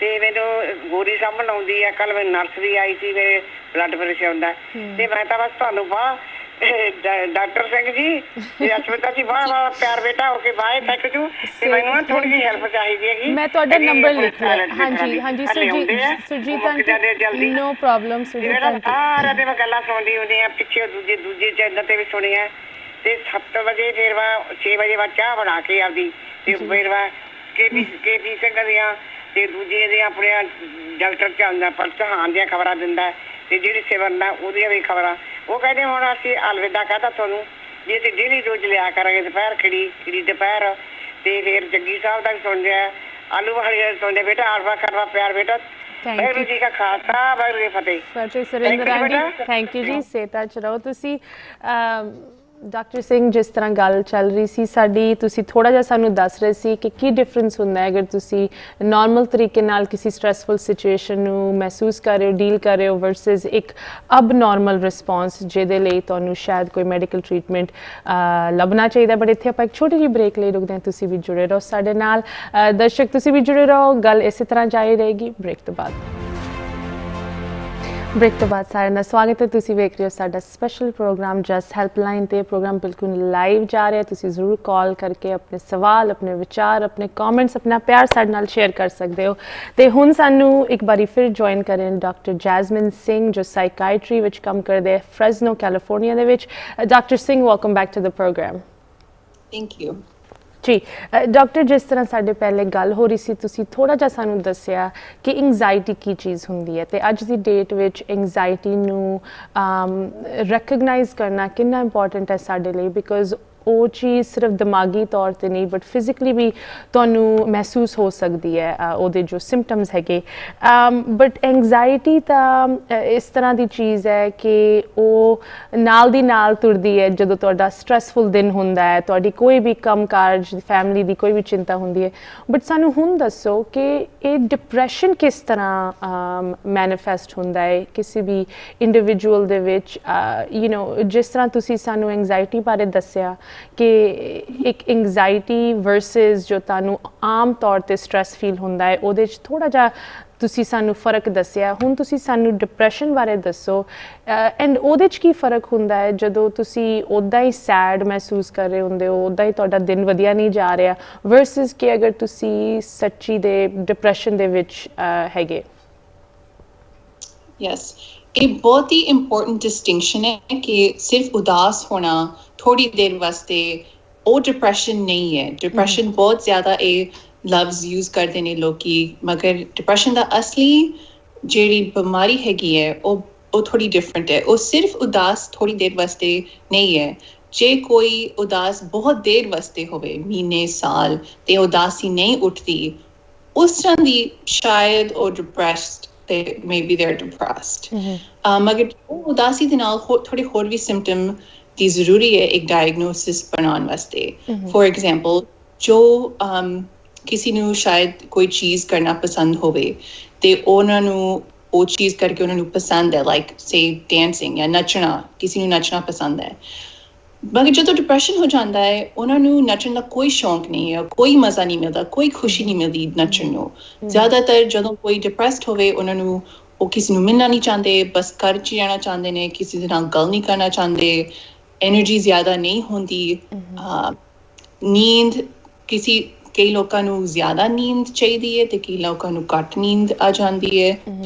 [SPEAKER 3] ਤੇ ਮੈਨੂੰ ਗੋਰੀ ਸਾਂਭਣ ਆਉਂਦੀ ਆ ਕੱਲ ਮੈਨੂੰ ਨਰਸ ਵੀ ਆਈ ਸੀ ਮੇਰੇ ਬਲੱਡ ਪ੍ਰੈਸ਼ਰ ਆਉਂਦਾ ਤੇ ਮੈਂ ਤਾਂ ਬਸ ਤੁਹਾਨੂੰ ਡਾਕਟਰ ਸਿੰਘ ਜੀ ਅਸ਼ਵਿਤਾ ਜੀ ਬਹੁਤ ਪਿਆਰ ਬੇਟਾ ਓਕੇ ਬਾਏ ਥੈਂਕ ਯੂ ਤੇ ਮੈਨੂੰ ਥੋੜੀ ਜਿਹੀ ਹੈਲਪ ਚਾਹੀਦੀ ਹੈਗੀ
[SPEAKER 1] ਮੈਂ ਤੁਹਾਡਾ ਨੰਬਰ ਲਿਖ ਲਿਆ ਹਾਂਜੀ Surjit aunty no problem Surjit aunty
[SPEAKER 3] ਸਾਰਾ ਦਿਨ ਮੈਂ ਗੱਲਾਂ ਸੁਣਦੀ ਹੁੰਦੀ ਆ ਪਿੱਛੇ ਦੂਜੇ ਚੈਨਲ ਤੇ ਵੀ ਸੁਣੀਆਂ ਤੇ 7 ਵਜੇ ਫਿਰ ਮੈਂ 6 ਵਜੇ ਬਾਅਦ ਚਾਹ ਬਣਾ ਕੇ ਆਉਂਦੀ ਤੇ ਫਿਰ ਮੈਂ ਕੇ ਸਿੰਘ ਦੀਆਂ ਤੇ ਦੂਜੇ ਦੀਆਂ ਆਪਣੇ ਡਾਕਟਰ ਚੱਲਦਾ ਪਰ ਚਹਾਨ ਦੀਆਂ ਖਬਰਾਂ ਦਿੰਦਾ ਤੇ ਜਿਹੜੀ ਸੇਵਨ ਦਾ ਉਹਦੀਆਂ ਵੀ ਖਬਰਾਂ ਉਹ ਕਹਿੰਦੇ ਹੁਣ ਅਸੀਂ ਅਲਵਿਦਾ ਕਹਤਾ ਤੁਹਾਨੂੰ ਜੇ ਅਸੀਂ ਡੇਲੀ ਰੋਜ਼ ਲਿਆ ਕਰਾਂਗੇ ਦੁਪਹਿਰ ਖਿੜੀ ਦੁਪਹਿਰ ਤੇ ਫਿਰ ਜੱਗੀ ਸਾਹਿਬ ਦਾ ਵੀ ਸੁਣ ਲਿਆ ਆਲੂ ਵਾਲੀ ਸੋਨੇ ਬੇਟਾ ਆਲਵਾ ਕਰਵਾ ਪਿਆਰ ਬੇਟਾ ਵਾਹਿਗੁਰੂ ਜੀ ਕਾ ਖਾਲਸਾ ਵਾਹਿਗੁਰੂ ਜੀ ਕੀ ਫਤਿਹ
[SPEAKER 1] ਫਤਿਹ ਸੁਰਿੰਦਰ ਆਂਟੀ ਥੈਂਕ ਯੂ ਜੀ ਸੇਤਾ ਚ ਰਹੋ ਤੁਸੀਂ ਡਾਕਟਰ ਸਿੰਘ ਜਿਸ ਤਰ੍ਹਾਂ ਗੱਲ ਚੱਲ ਰਹੀ ਸੀ ਸਾਡੀ ਤੁਸੀਂ ਥੋੜਾ ਜਿਹਾ ਸਾਨੂੰ ਦੱਸ ਰਹੇ ਸੀ ਕਿ ਕੀ ਡਿਫਰੈਂਸ ਹੁੰਦਾ ਹੈ ਅਗਰ ਤੁਸੀਂ ਨਾਰਮਲ ਤਰੀਕੇ ਨਾਲ ਕਿਸੇ ਸਟ੍ਰੈਸਫੁਲ ਸਿਚੁਏਸ਼ਨ ਨੂੰ ਮਹਿਸੂਸ ਕਰ ਰਹੇ ਹੋ ਡੀਲ ਕਰ ਰਹੇ ਹੋ ਵਰਸਸ ਇੱਕ ਅਬ ਨਾਰਮਲ ਰਿਸਪੌਂਸ ਜਿਹਦੇ ਲਈ ਤੁਹਾਨੂੰ ਸ਼ਾਇਦ ਕੋਈ ਮੈਡੀਕਲ ਟਰੀਟਮੈਂਟ ਲੱਭਣਾ ਚਾਹੀਦਾ ਬਟ ਇੱਥੇ ਆਪਾਂ ਇੱਕ ਛੋਟੀ ਜਿਹੀ ਬ੍ਰੇਕ ਲਈ ਰੁਕਦੇ ਹਾਂ ਤੁਸੀਂ ਵੀ ਜੁੜੇ ਰਹੋ ਸਾਡੇ ਨਾਲ ਦਰਸ਼ਕ ਤੁਸੀਂ ਵੀ ਜੁੜੇ ਰਹੋ ਗੱਲ ਇਸੇ ਤਰ੍ਹਾਂ ਜਾਰੀ ਰਹੇਗੀ ਬ੍ਰੇਕ ਤੋਂ ਬਾਅਦ ਬ੍ਰੇਕ ਤੋਂ ਬਾਅਦ ਸਾਰਿਆਂ ਦਾ ਸਵਾਗਤ ਹੈ ਤੁਸੀਂ ਵੇਖ ਰਹੇ ਹੋ ਸਾਡਾ ਸਪੈਸ਼ਲ ਪ੍ਰੋਗਰਾਮ ਜਸਟ ਹੈਲਪਲਾਈਨ ਤੇ ਪ੍ਰੋਗਰਾਮ ਬਿਲਕੁਲ ਲਾਈਵ ਜਾ ਰਿਹਾ ਤੁਸੀਂ ਜ਼ਰੂਰ ਕਾਲ ਕਰਕੇ ਆਪਣੇ ਸਵਾਲ ਆਪਣੇ ਵਿਚਾਰ ਆਪਣੇ ਕਮੈਂਟਸ ਆਪਣਾ ਪਿਆਰ ਸਾਡੇ ਨਾਲ ਸ਼ੇਅਰ ਕਰ ਸਕਦੇ ਹੋ ਤੇ ਹੁਣ ਸਾਨੂੰ ਇੱਕ ਵਾਰੀ ਫਿਰ ਜੁਆਇਨ ਕਰਨ ਡਾਕਟਰ ਜੈਸਮਿਨ ਸਿੰਘ ਜੋ ਸਾਈਕਾਇਟਰੀ ਵਿੱਚ ਕੰਮ ਕਰਦੇ ਫ੍ਰੈਜ਼ਨੋ ਕੈਲੀਫੋਰਨੀਆ ਦੇ ਵਿੱਚ doctor Singh welcome back to the programme
[SPEAKER 2] Thank you.
[SPEAKER 1] ਜੀ ਡਾਕਟਰ ਜਿਸ ਤਰ੍ਹਾਂ ਸਾਡੇ ਪਹਿਲੇ ਗੱਲ ਹੋ ਰਹੀ ਸੀ ਤੁਸੀਂ ਥੋੜਾ ਜਿਹਾ ਸਾਨੂੰ ਦੱਸਿਆ ਕਿ ਐਂਜ਼ਾਈਟੀ ਕੀ ਚੀਜ਼ ਹੁੰਦੀ ਹੈ ਤੇ ਅੱਜ ਦੀ ਡੇਟ ਵਿੱਚ ਐਂਜ਼ਾਈਟੀ ਨੂੰ ਰੈਕਗਨਾਈਜ਼ ਕਰਨਾ ਕਿੰਨਾ ਇੰਪੋਰਟੈਂਟ ਹੈ ਸਾਡੇ ਲਈ ਬਿਕਾਜ਼ ਉਹ ਚੀਜ਼ ਸਿਰਫ ਦਿਮਾਗੀ ਤੌਰ ਤੇ ਨਹੀਂ ਬਟ ਫਿਜ਼ੀਕਲੀ ਵੀ ਤੁਹਾਨੂੰ ਮਹਿਸੂਸ ਹੋ ਸਕਦੀ ਹੈ ਉਹਦੇ ਜੋ ਸਿੰਪਟਮਸ ਹੈਗੇ ਬਟ ਐਂਜ਼ਾਈਟੀ ਤਾਂ ਇਸ ਤਰ੍ਹਾਂ ਦੀ ਚੀਜ਼ ਹੈ ਕਿ ਉਹ ਨਾਲ ਦੀ ਨਾਲ ਤੁਰਦੀ ਹੈ ਜਦੋਂ ਤੁਹਾਡਾ ਸਟ੍ਰੈਸਫੁਲ ਦਿਨ ਹੁੰਦਾ ਹੈ ਤੁਹਾਡੀ ਕੋਈ ਵੀ ਕੰਮ ਕਾਰਜ ਫੈਮਿਲੀ ਦੀ ਕੋਈ ਵੀ ਚਿੰਤਾ ਹੁੰਦੀ ਹੈ ਬਟ ਸਾਨੂੰ ਹੁਣ ਦੱਸੋ ਕਿ ਇਹ ਡਿਪਰੈਸ਼ਨ ਕਿਸ ਤਰ੍ਹਾਂ ਮੈਨੀਫੈਸਟ ਹੁੰਦਾ ਹੈ ਕਿਸੇ ਵੀ ਇੰਡੀਵਿਜੂਅਲ ਦੇ ਵਿੱਚ ਜਿਸ ਤਰ੍ਹਾਂ ਤੁਸੀਂ ਸਾਨੂੰ ਐਂਜ਼ਾਈਟੀ ਬਾਰੇ ਦੱਸਿਆ ਕਿ ਇੱਕ ਐਂਜ਼ਾਈਟੀ ਵਰਸਸ ਜੋ ਤੁਹਾਨੂੰ ਆਮ ਤੌਰ ਤੇ ਸਟ੍ਰੈਸ ਫੀਲ ਹੁੰਦਾ ਹੈ ਉਹਦੇ 'ਚ ਥੋੜਾ ਜਿਹਾ ਤੁਸੀਂ ਸਾਨੂੰ ਫਰਕ ਦੱਸਿਆ ਹੁਣ ਤੁਸੀਂ ਸਾਨੂੰ ਡਿਪਰੈਸ਼ਨ ਬਾਰੇ ਦੱਸੋ ਐਂਡ ਉਹਦੇ 'ਚ ਕੀ ਫਰਕ ਹੁੰਦਾ ਹੈ ਜਦੋਂ ਤੁਸੀਂ ਉੱਦਾਂ ਹੀ ਸੈਡ ਮਹਿਸੂਸ ਕਰ ਰਹੇ ਹੁੰਦੇ ਹੋ ਉੱਦਾਂ ਹੀ ਤੁਹਾਡਾ ਦਿਨ ਵਧੀਆ ਨਹੀਂ ਜਾ ਰਿਹਾ ਵਰਸਸ ਕਿ ਅਗਰ ਤੁਸੀਂ ਸੱਚੀ ਦੇ ਡਿਪਰੈਸ਼ਨ ਦੇ ਵਿੱਚ ਹੈਗੇ
[SPEAKER 2] Yes. ਇਹ ਬਹੁਤ ਹੀ ਇੰਪੋਰਟੈਂਟ ਡਿਸਟਿੰਕਸ਼ਨ ਹੈ ਕਿ ਸਿਰਫ ਉਦਾਸ ਹੋਣਾ ਥੋੜੀ ਦੇਰ ਵਾਸਤੇ ਉਹ ਡਿਪਰੈਸ਼ਨ ਨਹੀਂ ਹੈ ਡਿਪਰੈਸ਼ਨ ਬਹੁਤ ਜ਼ਿਆਦਾ ਇਹ ਲਫ਼ਜ਼ ਯੂਜ਼ ਕਰਦੇ ਨੇ ਲੋਕੀ ਮਗਰ ਡਿਪਰੈਸ਼ਨ ਦਾ ਅਸਲੀ ਜਿਹੜੀ ਬਿਮਾਰੀ ਹੈਗੀ ਹੈ ਉਹ ਥੋੜੀ ਡਿਫਰੈਂਟ ਹੈ ਉਹ ਸਿਰਫ ਉਦਾਸ ਥੋੜੀ ਦੇਰ ਵਾਸਤੇ ਨਹੀਂ ਹੈ ਜੇ ਕੋਈ ਉਦਾਸ ਬਹੁਤ ਦੇਰ ਵਾਸਤੇ ਹੋਵੇ ਮਹੀਨੇ ਸਾਲ ਤੇ ਉਦਾਸੀ ਨਹੀਂ ਉੱਠਦੀ ਉਸ ਤਰ੍ਹਾਂ ਦੀ ਸ਼ਾਇਦ ਉਹ ਡਿਪਰੈਸਡ maybe they're depressed. ਮਗਰ ਉਹ ਉਦਾਸੀ ਦੇ ਨਾਲ ਥੋੜੇ ਹੋਰ ਵੀ ਸਿੰਪਟਮ ਦੀ ਜ਼ਰੂਰੀ ਹੈ ਇੱਕ ਡਾਇਗਨੋਸਿਸ ਬਣਾਉਣ ਵਾਸਤੇ ਫੋਰ ਐਗਜ਼ਾਮਪਲ ਜੋ ਕਿਸੇ ਨੂੰ ਸ਼ਾਇਦ ਕੋਈ ਚੀਜ਼ ਕਰਨਾ ਪਸੰਦ ਹੋਵੇ ਤੇ ਉਹਨਾਂ ਨੂੰ ਉਹ ਚੀਜ਼ ਕਰਕੇ ਉਹਨਾਂ ਨੂੰ ਪਸੰਦ ਹੈ ਲਾਈਕ ਸੇ ਡਾਂਸਿੰਗ ਜਾਂ ਨੱਚਣਾ ਕਿਸੇ ਨੂੰ ਨੱਚਣਾ ਪਸੰਦ ਹੈ ਮਗਰ ਜਦੋਂ ਡਿਪਰੈਸ਼ਨ ਹੋ ਜਾਂਦਾ ਹੈ ਉਹਨਾਂ ਨੂੰ ਨੱਚਣ ਦਾ ਕੋਈ ਸ਼ੌਂਕ ਨਹੀਂ ਹੈ ਕੋਈ ਮਜ਼ਾ ਨਹੀਂ ਮਿਲਦਾ ਕੋਈ ਖੁਸ਼ੀ ਨਹੀਂ ਮਿਲਦੀ ਨੱਚਣ ਨੂੰ ਜ਼ਿਆਦਾਤਰ ਜਦੋਂ ਕੋਈ ਡਿਪਰੈਸਡ ਹੋਵੇ ਉਹਨਾਂ ਨੂੰ ਉਹ ਕਿਸੇ ਨੂੰ ਮਿਲਣਾ ਨਹੀਂ ਚਾਹੁੰਦੇ ਬਸ ਘਰ 'ਚ ਰਹਿਣਾ ਚਾਹੁੰਦੇ ਨੇ ਕਿਸੇ ਦੇ ਨਾਲ ਗੱਲ ਨਹੀਂ ਕਰਨਾ ਚਾਹੁੰਦੇ ਐਨਰਜੀ ਜ਼ਿਆਦਾ ਨਹੀਂ ਹੁੰਦੀ ਨੀਂਦ ਕਈ ਲੋਕਾਂ ਨੂੰ ਜ਼ਿਆਦਾ ਨੀਂਦ ਚਾਹੀਦੀ ਹੈ ਤੇ ਕਈ ਲੋਕਾਂ ਨੂੰ ਘੱਟ ਨੀਂਦ ਆ ਜਾਂਦੀ ਹੈ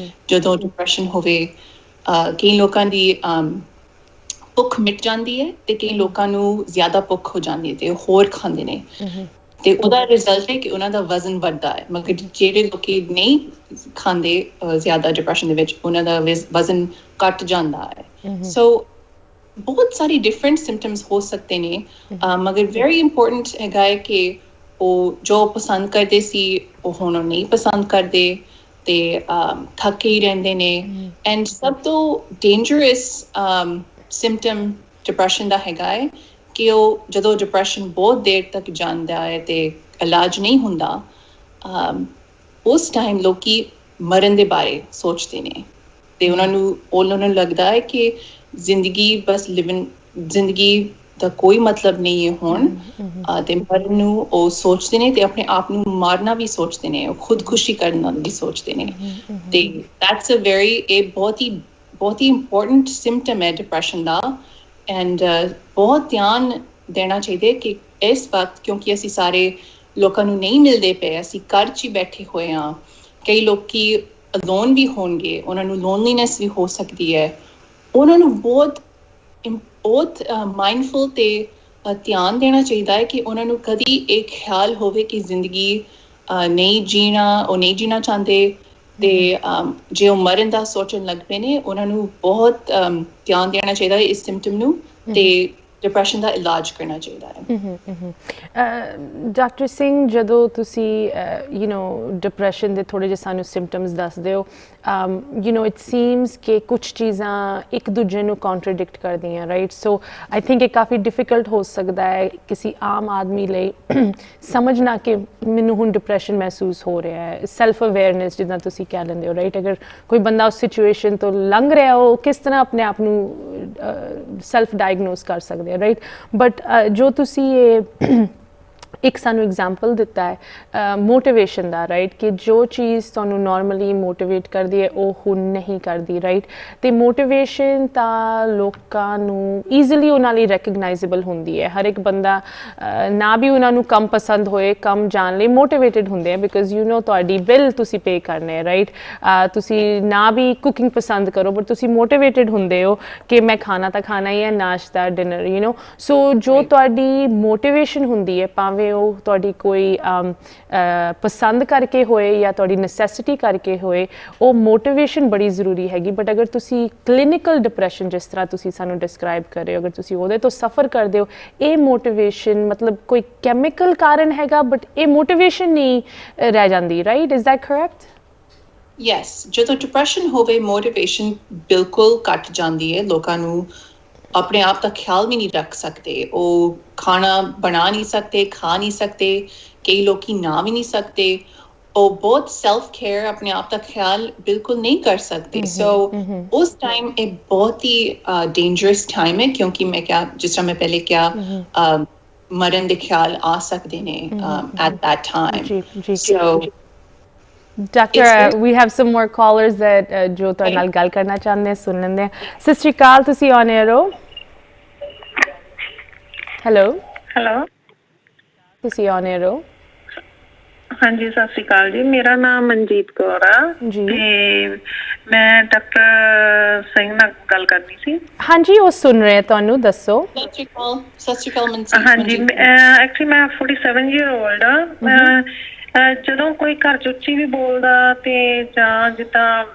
[SPEAKER 2] ਜਦੋਂ ਡਿਪਰੈਸ਼ਨ ਹੋਵੇ ਕਈ ਲੋਕਾਂ ਦੀ ਭੁੱਖ ਮਿਟ ਜਾਂਦੀ ਹੈ ਤੇ ਕਈ ਲੋਕਾਂ ਨੂੰ ਜ਼ਿਆਦਾ ਭੁੱਖ ਹੋ ਜਾਂਦੀ ਹੈ ਤੇ ਹੋਰ ਖਾਂਦੇ ਨੇ ਤੇ ਉਹਦਾ ਰਿਜ਼ਲਟ ਹੈ ਕਿ ਉਹਨਾਂ ਦਾ ਵਜ਼ਨ ਵੱਧਦਾ ਹੈ ਮਗਰ ਜਿਹੜੇ ਲੋਕੀ ਨਹੀਂ ਖਾਂਦੇ ਜ਼ਿਆਦਾ ਡਿਪਰੈਸ਼ਨ ਦੇ ਵਿੱਚ ਉਹਨਾਂ ਦਾ ਵਜ਼ਨ ਘੱਟ ਜਾਂਦਾ ਹੈ ਸੋ ਬਹੁਤ ਸਾਰੀ ਡਿਫਰੈਂਟ ਸਿੰਪਟਮਸ ਹੋ ਸਕਦੇ ਨੇ ਮਗਰ ਵੈਰੀ ਇੰਪੋਰਟੈਂਟ ਹੈਗਾ ਹੈ ਕਿ ਉਹ ਜੋ ਪਸੰਦ ਕਰਦੇ ਸੀ ਉਹ ਹੁਣ ਨਹੀਂ ਪਸੰਦ ਕਰਦੇ ਤੇ ਥੱਕੇ ਹੀ ਰਹਿੰਦੇ ਨੇ ਐਂਡ ਸਭ ਤੋਂ ਡੇਂਜਰਸ ਸਿੰਪਟਮ ਡਿਪਰੈਸ਼ਨ ਦਾ ਹੈਗਾ ਹੈ ਕਿ ਉਹ ਜਦੋਂ ਡਿਪਰੈਸ਼ਨ ਬਹੁਤ ਦੇਰ ਤੱਕ ਜਾਂਦਾ ਹੈ ਤੇ ਇਲਾਜ ਨਹੀਂ ਹੁੰਦਾ ਉਸ ਟਾਈਮ ਲੋਕੀ ਮਰਨ ਦੇ ਬਾਰੇ ਸੋਚਦੇ ਨੇ ਤੇ ਉਹਨਾਂ ਨੂੰ ਲੱਗਦਾ ਹੈ ਕਿ ਜ਼ਿੰਦਗੀ ਦਾ ਕੋਈ ਮਤਲਬ ਨਹੀਂ ਹੈ ਹੁਣ ਤੇ ਮਰਨ ਨੂੰ ਉਹ ਸੋਚਦੇ ਨੇ ਤੇ ਆਪਣੇ ਆਪ ਨੂੰ ਮਾਰਨਾ ਵੀ ਸੋਚਦੇ ਨੇ ਉਹ ਖੁਦਕੁਸ਼ੀ ਕਰਨਾ ਵੀ ਸੋਚਦੇ ਨੇ ਤੇ ਦੈਟਸ ਇਹ ਬਹੁਤ ਹੀ ਇੰਪੋਰਟੈਂਟ ਸਿੰਪਟਮ ਹੈ ਡਿਪਰੈਸ਼ਨ ਦਾ ਐਂਡ ਬਹੁਤ ਧਿਆਨ ਦੇਣਾ ਚਾਹੀਦਾ ਕਿ ਇਸ ਵਕਤ ਕਿਉਂਕਿ ਅਸੀਂ ਸਾਰੇ ਲੋਕਾਂ ਨੂੰ ਨਹੀਂ ਮਿਲਦੇ ਪਏ ਅਸੀਂ ਘਰ 'ਚ ਹੀ ਬੈਠੇ ਹੋਏ ਹਾਂ ਕਈ ਲੋਕੀ ਅਲੋਨ ਵੀ ਹੋਣਗੇ ਉਹਨਾਂ ਨੂੰ ਲੋਨਲੀਨੈਸ ਵੀ ਹੋ ਸਕਦੀ ਹੈ ਉਹਨਾਂ ਨੂੰ ਬਹੁਤ ਮਾਈਂਡਫੁਲ ਤੇ ਧਿਆਨ ਦੇਣਾ ਚਾਹੀਦਾ ਹੈ ਕਿ ਉਹਨਾਂ ਨੂੰ ਕਦੀ ਇਹ ਖਿਆਲ ਹੋਵੇ ਕਿ ਜ਼ਿੰਦਗੀ ਨਹੀਂ ਜੀਣਾ ਚਾਹੁੰਦੇ ਤੇ ਜੇ ਉਹ ਮਰਨ ਦਾ ਸੋਚਣ ਲੱਗ ਪਏ ਨੇ ਉਹਨਾਂ ਨੂੰ ਬਹੁਤ ਧਿਆਨ ਦੇਣਾ ਚਾਹੀਦਾ ਇਸ ਸਿੰਪਟਮ ਨੂੰ ਤੇ ਡਿਪਰੈਸ਼ਨ ਦਾ ਇਲਾਜ ਕਰਨਾ ਚਾਹੀਦਾ ਹੈ।
[SPEAKER 1] ਡਾਕਟਰ ਸਿੰਘ, ਜਦੋਂ ਤੁਸੀਂ ਡਿਪਰੈਸ਼ਨ ਦੇ ਥੋੜ੍ਹੇ ਜਿਹੇ ਸਾਨੂੰ ਸਿੰਪਟਮਸ ਦੱਸਦੇ ਹੋ, ਇਟ ਸੀਮਸ ਕਿ ਕੁਝ ਚੀਜ਼ਾਂ ਇੱਕ ਦੂਜੇ ਨੂੰ ਕੰਟਰਡਿਕਟ ਕਰਦੀਆਂ, ਰਾਈਟ? ਸੋ ਆਈ ਥਿੰਕ ਇਹ ਕਾਫੀ ਡਿਫਿਕਲਟ ਹੋ ਸਕਦਾ ਹੈ ਕਿਸੇ ਆਮ ਆਦਮੀ ਲਈ ਸਮਝਣਾ ਕਿ ਮੈਨੂੰ ਹੁਣ ਡਿਪਰੈਸ਼ਨ ਮਹਿਸੂਸ ਹੋ ਰਿਹਾ ਹੈ। ਸੈਲਫ ਅਵੇਅਰਨੈਸ ਜਿੱਦਾਂ ਤੁਸੀਂ ਕਹਿ ਲੈਂਦੇ ਹੋ, ਰਾਈਟ? ਅਗਰ ਕੋਈ ਬੰਦਾ ਉਸ ਸਿਚੁਏਸ਼ਨ ਤੋਂ ਲੰਘ ਰਿਹਾ, ਉਹ ਕਿਸ ਤਰ੍ਹਾਂ ਆਪਣੇ ਆਪ ਨੂੰ ਸੈਲਫ ਡਾਇਗਨੋਸ ਕਰ ਸਕਦੇ ਆ, ਰਾਈਟ? ਬਟ ਜੋ ਤੁਸੀਂ ਇਹ ਇੱਕ ਸਾਨੂੰ ਐਗਜ਼ਾਮਪਲ ਦਿੱਤਾ ਹੈ ਮੋਟੀਵੇਸ਼ਨ ਦਾ, ਰਾਈਟ? ਕਿ ਜੋ ਚੀਜ਼ ਤੁਹਾਨੂੰ ਨਾਰਮਲੀ ਮੋਟੀਵੇਟ ਕਰਦੀ ਹੈ ਉਹ ਹੁਣ ਨਹੀਂ ਕਰਦੀ, ਰਾਈਟ? ਅਤੇ ਮੋਟੀਵੇਸ਼ਨ ਤਾਂ ਲੋਕਾਂ ਨੂੰ ਈਜ਼ੀਲੀ ਉਹਨਾਂ ਲਈ ਰੈਕਗਨਾਈਜ਼ੇਬਲ ਹੁੰਦੀ ਹੈ। ਹਰ ਇੱਕ ਬੰਦਾ ਨਾ ਵੀ ਉਹਨਾਂ ਨੂੰ ਕੰਮ ਪਸੰਦ ਹੋਏ, ਕੰਮ ਜਾਣ ਲਈ ਮੋਟੀਵੇਟਿਡ ਹੁੰਦੇ ਆ, ਬਿਕੋਜ਼ ਤੁਹਾਡੀ ਬਿੱਲ ਤੁਸੀਂ ਪੇ ਕਰਨੇ, ਰਾਈਟ? ਤੁਸੀਂ ਨਾ ਵੀ ਕੁਕਿੰਗ ਪਸੰਦ ਕਰੋ, ਬਟ ਤੁਸੀਂ ਮੋਟੀਵੇਟਿਡ ਹੁੰਦੇ ਹੋ ਕਿ ਮੈਂ ਖਾਣਾ ਤਾਂ ਖਾਣਾ ਹੀ ਹੈ, ਨਾਸ਼ਤਾ, ਡਿਨਰ, ਸੋ ਜੋ ਤੁਹਾਡੀ ਮੋਟੀਵੇਸ਼ਨ ਹੁੰਦੀ ਹੈ, ਭਾਵੇਂ ਉਹ ਤੁਹਾਡੀ ਕੋਈ ਪਸੰਦ ਕਰਕੇ ਹੋਏ ਜਾਂ ਤੁਹਾਡੀ ਨੈਸੈਸਿਟੀ ਕਰਕੇ ਹੋਏ, ਉਹ ਮੋਟੀਵੇਸ਼ਨ ਬੜੀ ਜ਼ਰੂਰੀ ਹੈਗੀ। ਬਟ ਅਗਰ ਤੁਸੀਂ ਕਲੀਨਿਕਲ ਡਿਪਰੈਸ਼ਨ ਜਿਸ ਤਰ੍ਹਾਂ ਤੁਸੀਂ ਸਾਨੂੰ ਡਿਸਕ੍ਰਾਈਬ ਕਰ ਰਹੇ ਹੋ, ਅਗਰ ਤੁਸੀਂ ਉਹਦੇ ਤੋਂ ਸਫਰ ਕਰਦੇ ਹੋ, ਇਹ ਮੋਟੀਵੇਸ਼ਨ ਮਤਲਬ ਕੋਈ ਕੈਮੀਕਲ ਕਾਰਨ ਹੈਗਾ, ਬਟ ਇਹ ਮੋਟੀਵੇਸ਼ਨ ਨਹੀਂ ਰਹਿ ਜਾਂਦੀ, right? Is that correct?
[SPEAKER 2] Yes, ਜਦੋਂ ਡਿਪਰੈਸ਼ਨ ਹੋਵੇ ਮੋਟੀਵੇਸ਼ਨ ਬਿਲਕੁਲ ਘੱਟ ਜਾਂਦੀ ਹੈ। ਲੋਕਾਂ ਨੂੰ ਆਪਣੇ ਆਪ ਦਾ ਖਿਆਲ ਵੀ ਨਹੀਂ ਰੱਖ ਸਕਦੇ, ਉਹ ਖਾਣਾ ਬਣਾ ਨਹੀਂ ਸਕਦੇ, ਖਾ ਨਹੀਂ ਸਕਦੇ, ਕਈ ਲੋਕੀ ਨਾ ਵੀ ਨਹੀਂ ਸਕਦੇ, ਉਹ ਬਹੁਤ ਸੈਲਫ ਕੇਅਰ, ਆਪਣੇ ਆਪ ਦਾ ਖਿਆਲ ਬਿਲਕੁਲ ਨਹੀਂ ਕਰ ਸਕਦੇ। ਸੋ ਉਸ ਟਾਈਮ ਇਹ ਬਹੁਤ ਹੀ ਡੇਂਜਰਸ ਟਾਈਮ ਹੈ, ਕਿਉਂਕਿ ਮੈਂ ਕਿਹਾ, ਜਿਸ ਤਰ੍ਹਾਂ ਮੈਂ ਪਹਿਲੇ ਕਿਹਾ, ਮਰਨ ਦੇ ਖਿਆਲ ਆ ਸਕਦੇ ਨੇ at that time. So
[SPEAKER 1] doctor, we have some more callers that ਜੋ ਤੁਹਾਡੇ ਨਾਲ ਗੱਲ ਕਰਨਾ ਚਾਹੁੰਦੇ, ਸੁਣ ਲੈਂਦੇ ਆ। ਸਤਿ ਸ਼੍ਰੀ ਅਕਾਲ, ਤੁਸੀਂ ਔਨ 에ਅਰ ਹੋ। ਹੈਲੋ, ਤੁਸੀਂ ਔਨ 에ਅਰ ਹੋ।
[SPEAKER 4] ਹਾਂਜੀ, ਸਤਿ ਸ਼੍ਰੀ ਅਕਾਲ ਜੀ। ਮੇਰਾ ਨਾਮ ਮਨਜੀਤ ਕੌਰ ਆ
[SPEAKER 1] ਜੀ,
[SPEAKER 4] ਤੇ ਮੈਂ ਡਾਕਟਰ ਸਿੰਘ ਨਾਲ ਗੱਲ ਕਰਨੀ ਸੀ।
[SPEAKER 1] ਹਾਂਜੀ, ਉਹ ਸੁਣ ਰਹੇ ਤੁਹਾਨੂੰ, ਦੱਸੋ।
[SPEAKER 2] ਸਤਿ ਸ਼੍ਰੀ ਅਕਾਲ ਮਨਜੀਤ।
[SPEAKER 4] ਹਾਂਜੀ, ਐਕਚੁਅਲੀ ਮੈਂ 47 ਈਅਰ ਓਲਡ ਆ। ਜਦੋਂ ਕੋਈ ਘਰ 'ਚ ਉੱਚੀ ਵੀ ਬੋਲਦਾ ਤੇ ਜਾਂ ਜਿੱਦਾਂ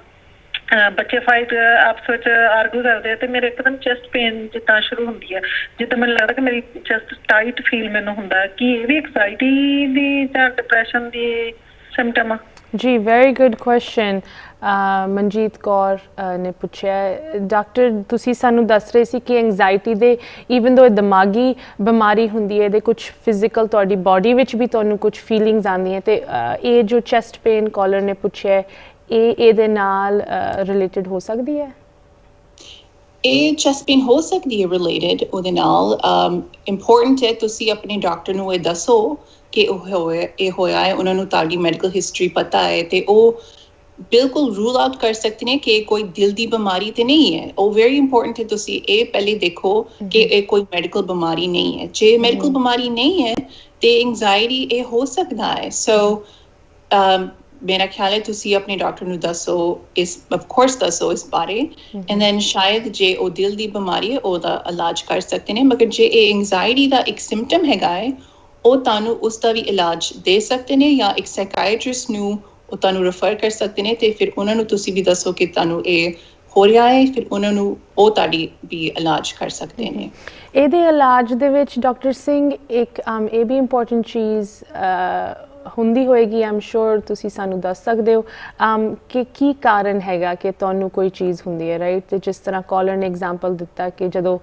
[SPEAKER 4] ਬੱਚੇ ਫਾਈਟ ਆਪਸ ਵਿੱਚ ਆਰਗੂ ਕਰਦੇ ਆ, ਤੇ ਮੇਰੇ ਇੱਕਦਮ ਚੈਸਟ ਪੇਨ ਜਿੱਦਾਂ ਸ਼ੁਰੂ ਹੁੰਦੀ ਹੈ, ਜਿੱਦਾਂ ਮੈਨੂੰ ਲੱਗਦਾ ਕਿ ਮੇਰੀ ਚੈਸਟ ਟਾਈਟ ਫੀਲ ਮੈਨੂੰ ਹੁੰਦਾ। ਕਿ ਇਹ ਵੀ ਐਂਗਜ਼ਾਇਟੀ ਦੀ ਜਾਂ ਡਿਪਰੈਸ਼ਨ ਦੀ ਸਿੰਪਟਮ ਆ? ਜੀ,
[SPEAKER 1] very good question. Manjit Kaur ਨੇ ਪੁੱਛਿਆ। ਡਾਕਟਰ, ਤੁਸੀਂ ਸਾਨੂੰ ਦੱਸ ਰਹੇ ਸੀ ਕਿ ਐਂਗਜ਼ਾਇਟੀ ਦੇ ਈਵਨ ਦੋ ਦਿਮਾਗੀ ਬਿਮਾਰੀ ਹੁੰਦੀ ਹੈ, ਇਹਦੇ ਕੁਝ ਫਿਜ਼ੀਕਲ ਤੁਹਾਡੀ ਬਾਡੀ ਵਿੱਚ ਵੀ ਤੁਹਾਨੂੰ ਕੁਝ ਫੀਲਿੰਗਸ ਆਉਂਦੀਆਂ, ਅਤੇ ਇਹ ਜੋ ਚੈਸਟ ਪੇਨ ਕਾਲਰ ਨੇ ਪੁੱਛਿਆ, ਇਹ ਇਹਦੇ ਨਾਲ ਰਿਲੇਟਡ ਹੋ ਸਕਦੀ ਹੈ?
[SPEAKER 2] ਇਹ ਚੈਸਟ ਪੇਨ ਹੋ ਸਕਦੀ ਹੈ ਰਿਲੇਟਡ ਉਹਦੇ ਨਾਲ। ਇੰਪੋਰਟੈਂਟ ਹੈ ਤੁਸੀਂ ਆਪਣੇ ਡਾਕਟਰ ਨੂੰ ਇਹ ਦੱਸੋ ਕਿ ਇਹ ਹੋਇਆ ਹੈ, ਉਹਨਾਂ ਨੂੰ ਤੁਹਾਡੀ ਮੈਡੀਕਲ ਹਿਸਟਰੀ ਪਤਾ ਹੈ, ਤੇ ਉਹ ਬਿਲਕੁਲ ਰੂਲ ਆਊਟ ਕਰ ਸਕਦੇ ਨੇ ਕਿ ਕੋਈ ਦਿਲ ਦੀ ਬਿਮਾਰੀ ਤੇ ਨਹੀਂ ਹੈ। ਉਹ ਵੈਰੀ ਇੰਪੋਰਟੈਂਟ ਹੈ ਤੁਸੀਂ ਇਹ ਪਹਿਲੇ ਦੇਖੋ ਕਿ ਇਹ ਕੋਈ ਮੈਡੀਕਲ ਬਿਮਾਰੀ ਨਹੀਂ ਹੈ। ਜੇ ਮੈਡੀਕਲ ਬਿਮਾਰੀ ਨਹੀਂ ਹੈ ਤੇ ਐਂਗਜ਼ਾਇਟੀ ਇਹ ਹੋ ਸਕਦਾ ਹੈ। ਸੋ ਮੇਰਾ ਖਿਆਲ ਹੈ ਤੁਸੀਂ ਆਪਣੇ ਡਾਕਟਰ ਨੂੰ ਦੱਸੋ, ਇਸ ਆਫ ਕੋਰਸ ਦੱਸੋ ਇਸ ਬਾਰੇ, ਐਂਡ ਦੈਨ ਸ਼ਾਇਦ ਜੇ ਉਹ ਦਿਲ ਦੀ ਬਿਮਾਰੀ ਹੈ ਉਹਦਾ ਇਲਾਜ ਕਰ ਸਕਦੇ ਨੇ। ਮਗਰ ਜੇ ਇਹ ਐਂਗਜ਼ਾਇਟੀ ਦਾ ਇੱਕ ਸਿੰਪਟਮ ਹੈਗਾ ਹੈ, ਉਹ ਤੁਹਾਨੂੰ ਉਸ ਦਾ ਵੀ ਇਲਾਜ ਦੇ ਸਕਦੇ ਨੇ, ਜਾਂ ਇੱਕ ਸਾਈਕਾਇਟਰਿਸਟ ਨੂੰ ਉਹ ਤੁਹਾਨੂੰ ਰੈਫਰ ਕਰ ਸਕਦੇ ਨੇ, ਤੇ ਫਿਰ ਉਹਨਾਂ ਨੂੰ ਤੁਸੀਂ ਵੀ ਦੱਸੋ ਕਿ ਤੁਹਾਨੂੰ ਇਹ ਹੋ ਰਿਹਾ ਹੈ, ਫਿਰ ਉਹਨਾਂ ਨੂੰ ਉਹ ਤੁਹਾਡੀ ਵੀ ਇਲਾਜ ਕਰ ਸਕਦੇ ਨੇ।
[SPEAKER 1] ਇਹਦੇ ਇਲਾਜ ਦੇ ਵਿੱਚ ਡਾਕਟਰ ਸਿੰਘ ਇੱਕ ਇਹ ਵੀ ਇੰਪੋਰਟੈਂਟ ਚੀਜ਼ ਹੁੰਦੀ ਹੋਏਗੀ, ਆਮ ਸ਼ੋਰ ਤੁਸੀਂ ਸਾਨੂੰ ਦੱਸ ਸਕਦੇ ਹੋ ਕਿ ਕੀ ਕਾਰਨ ਹੈਗਾ ਕਿ ਤੁਹਾਨੂੰ ਕੋਈ ਚੀਜ਼ ਹੁੰਦੀ ਹੈ, ਰਾਈਟ? ਤੇ ਜਿਸ ਤਰ੍ਹਾਂ ਕਾਲਰ ਨੇ ਐਗਜ਼ਾਮਪਲ ਦਿੱਤਾ ਕਿ ਜਦੋਂ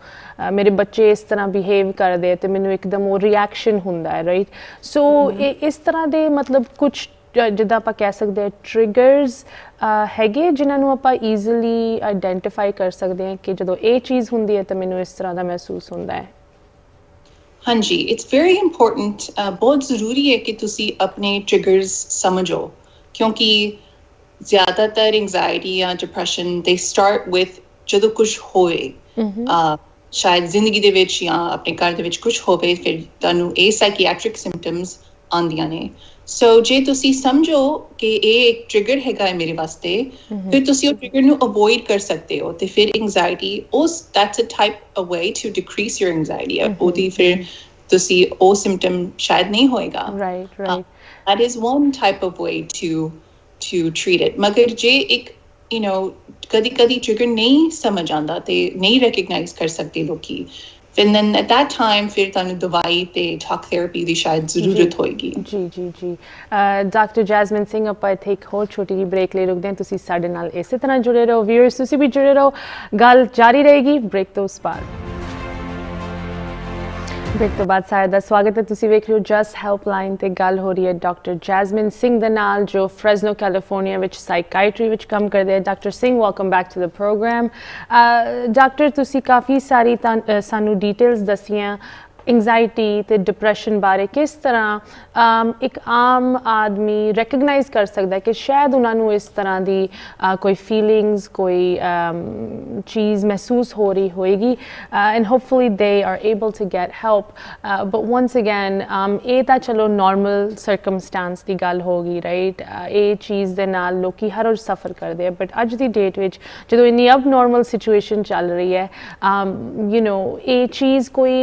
[SPEAKER 1] ਮੇਰੇ ਬੱਚੇ ਇਸ ਤਰ੍ਹਾਂ ਬਿਹੇਵ ਕਰਦੇ ਤੇ ਮੈਨੂੰ ਇੱਕਦਮ ਉਹ ਰਿਐਕਸ਼ਨ ਹੁੰਦਾ ਹੈ, ਰਾਈਟ? ਸੋ ਇਸ ਤਰ੍ਹਾਂ ਦੇ ਮਤਲਬ ਕੁਝ ਜਿੱਦਾਂ ਆਪਾਂ ਕਹਿ ਸਕਦੇ ਹਾਂ ਟ੍ਰਿਗਰਸ ਹੈਗੇ ਜਿਨ੍ਹਾਂ ਨੂੰ ਆਪਾਂ ਈਜ਼ੀਲੀ ਆਈਡੈਂਟੀਫਾਈ ਕਰ ਸਕਦੇ ਹਾਂ ਕਿ ਜਦੋਂ ਇਹ ਚੀਜ਼ ਹੁੰਦੀ ਹੈ ਤਾਂ ਮੈਨੂੰ ਇਸ ਤਰ੍ਹਾਂ ਦਾ ਮਹਿਸੂਸ ਹੁੰਦਾ ਹੈ।
[SPEAKER 2] ਹਾਂਜੀ, ਇਟਸ ਵੈਰੀ ਇੰਪੋਰਟੈਂਟ, ਬਹੁਤ ਜ਼ਰੂਰੀ ਹੈ ਕਿ ਤੁਸੀਂ ਆਪਣੇ ਟ੍ਰਿਗਰਸ ਸਮਝੋ, ਕਿਉਂਕਿ ਜ਼ਿਆਦਾਤਰ ਐਂਗਜ਼ਾਇਟੀ ਜਾਂ ਡਿਪਰੈਸ਼ਨ ਦੇ ਸਟਾਰਟ ਵਿਦ ਜਦੋਂ ਕੁਝ ਹੋਏ, ਸ਼ਾਇਦ ਜ਼ਿੰਦਗੀ ਦੇ ਵਿੱਚ ਜਾਂ ਆਪਣੇ ਘਰ ਦੇ ਵਿੱਚ ਕੁਝ ਹੋਵੇ, ਫਿਰ ਤੁਹਾਨੂੰ ਇਹ ਸਾਈਕੀਆਟ੍ਰਿਕ ਸਿੰਪਟਮਸ ਆਉਂਦੀਆਂ ਨੇ। ਸੋ ਜੇ ਤੁਸੀਂ ਸਮਝੋ ਕਿ ਇਹ ਇੱਕ ਟ੍ਰਿਗਰ ਹੈਗਾ ਹੈ ਮੇਰੇ ਵਾਸਤੇ, ਫਿਰ ਤੁਸੀਂ ਉਹ ਟ੍ਰਿਗਰ ਨੂੰ ਅਵੋਇਡ ਕਰ ਸਕਦੇ ਹੋ, ਤੇ ਫਿਰ anxiety that's a type a way to decrease your anxiety, ਉਹਦੀ ਫਿਰ ਤੁਸੀਂ ਉਹ ਸਿੰਪਟਮ ਸ਼ਾਇਦ ਨਹੀਂ ਹੋਏਗਾ।
[SPEAKER 1] right
[SPEAKER 2] that is one type of way to treat it। ਮਗਰ ਜੇ ਇੱਕ ਕਦੀ ਟ੍ਰਿਗਰ ਨਹੀਂ ਸਮਝ ਆਉਂਦਾ ਤੇ ਨਹੀਂ ਰੈਕਗਨਾਈਜ਼ ਕਰ ਸਕਦੇ ਲੋਕੀ, ਫਿਰ then at that time ਫਿਰ ਤੁਹਾਨੂੰ ਦਵਾਈ ਤੇ talk therapy ਦੀ ਸ਼ਾਇਦ ਜ਼ਰੂਰਤ ਹੋਏਗੀ।
[SPEAKER 1] ਜੀ ਡਾਕਟਰ ਜੈਸਮਿਨ ਸਿੰਘ, ਆਪਾਂ ਇੱਥੇ ਇੱਕ ਹੋਰ ਛੋਟੀ ਜਿਹੀ ਬ੍ਰੇਕ ਲਈ ਰੁਕਦੇ ਹਾਂ। ਤੁਸੀਂ ਸਾਡੇ ਨਾਲ ਇਸੇ ਤਰ੍ਹਾਂ ਜੁੜੇ ਰਹੋ, ਵਿਊਅਰਸ ਤੁਸੀਂ ਵੀ ਜੁੜੇ ਰਹੋ, ਗੱਲ ਜਾਰੀ ਰਹੇਗੀ ਬ੍ਰੇਕ ਤੋਂ ਉਸ ਪਾਰ। ਬ੍ਰੇਕ ਤੋਂ ਬਾਅਦ ਸਾਰਿਆਂ ਦਾ ਸਵਾਗਤ ਹੈ। ਤੁਸੀਂ ਵੇਖ ਰਹੇ ਹੋ ਜਸਟ ਹੈਲਪਲਾਈਨ ਤੇ ਗੱਲ ਹੋ ਰਹੀ ਹੈ ਡਾਕਟਰ ਜੈਸਮਿਨ ਸਿੰਘ ਦੇ ਨਾਲ, ਜੋ ਫ੍ਰੈਜ਼ਨੋ ਕੈਲੀਫੋਰਨੀਆ ਵਿੱਚ ਸਾਈਕਾਇਟਰੀ ਵਿੱਚ ਕੰਮ ਕਰਦੇ ਹੈ। Doctor Singh, welcome back to the programme. Doctor, ਤੁਸੀਂ ਕਾਫੀ ਸਾਰੀ ਸਾਨੂੰ ਡੀਟੇਲਸ ਦੱਸੀਆਂ ਐਂਗਜ਼ਾਇਟੀ ਤੇ ਡਿਪਰੈਸ਼ਨ ਬਾਰੇ, ਕਿਸ ਤਰ੍ਹਾਂ ਇੱਕ ਆਮ ਆਦਮੀ ਰੈਕਗਨਾਈਜ਼ ਕਰ ਸਕਦਾ ਹੈ ਕਿ ਸ਼ਾਇਦ ਉਹਨਾਂ ਨੂੰ ਇਸ ਤਰ੍ਹਾਂ ਦੀ ਕੋਈ ਫੀਲਿੰਗਸ, ਕੋਈ ਚੀਜ਼ ਮਹਿਸੂਸ ਹੋ ਰਹੀ ਹੋਏਗੀ, and hopefully they are able to get help. But once again ਇਹ ਤਾਂ ਚਲੋ ਨਾਰਮਲ ਸਰਕਮਸਟੈਂਸ ਦੀ ਗੱਲ ਹੋ ਗਈ, ਰਾਈਟ? ਇਹ ਚੀਜ਼ ਦੇ ਨਾਲ ਲੋਕੀ ਹਰ ਰੋਜ਼ ਸਫਰ ਕਰਦੇ ਆ, ਬਟ ਅੱਜ ਦੀ ਡੇਟ ਵਿੱਚ ਜਦੋਂ ਇੰਨੀ ਅਬ ਨਾਰਮਲ ਸਿਚੁਏਸ਼ਨ ਚੱਲ ਰਹੀ ਹੈ, ਯੂ ਨੋ ਇਹ ਚੀਜ਼ ਕੋਈ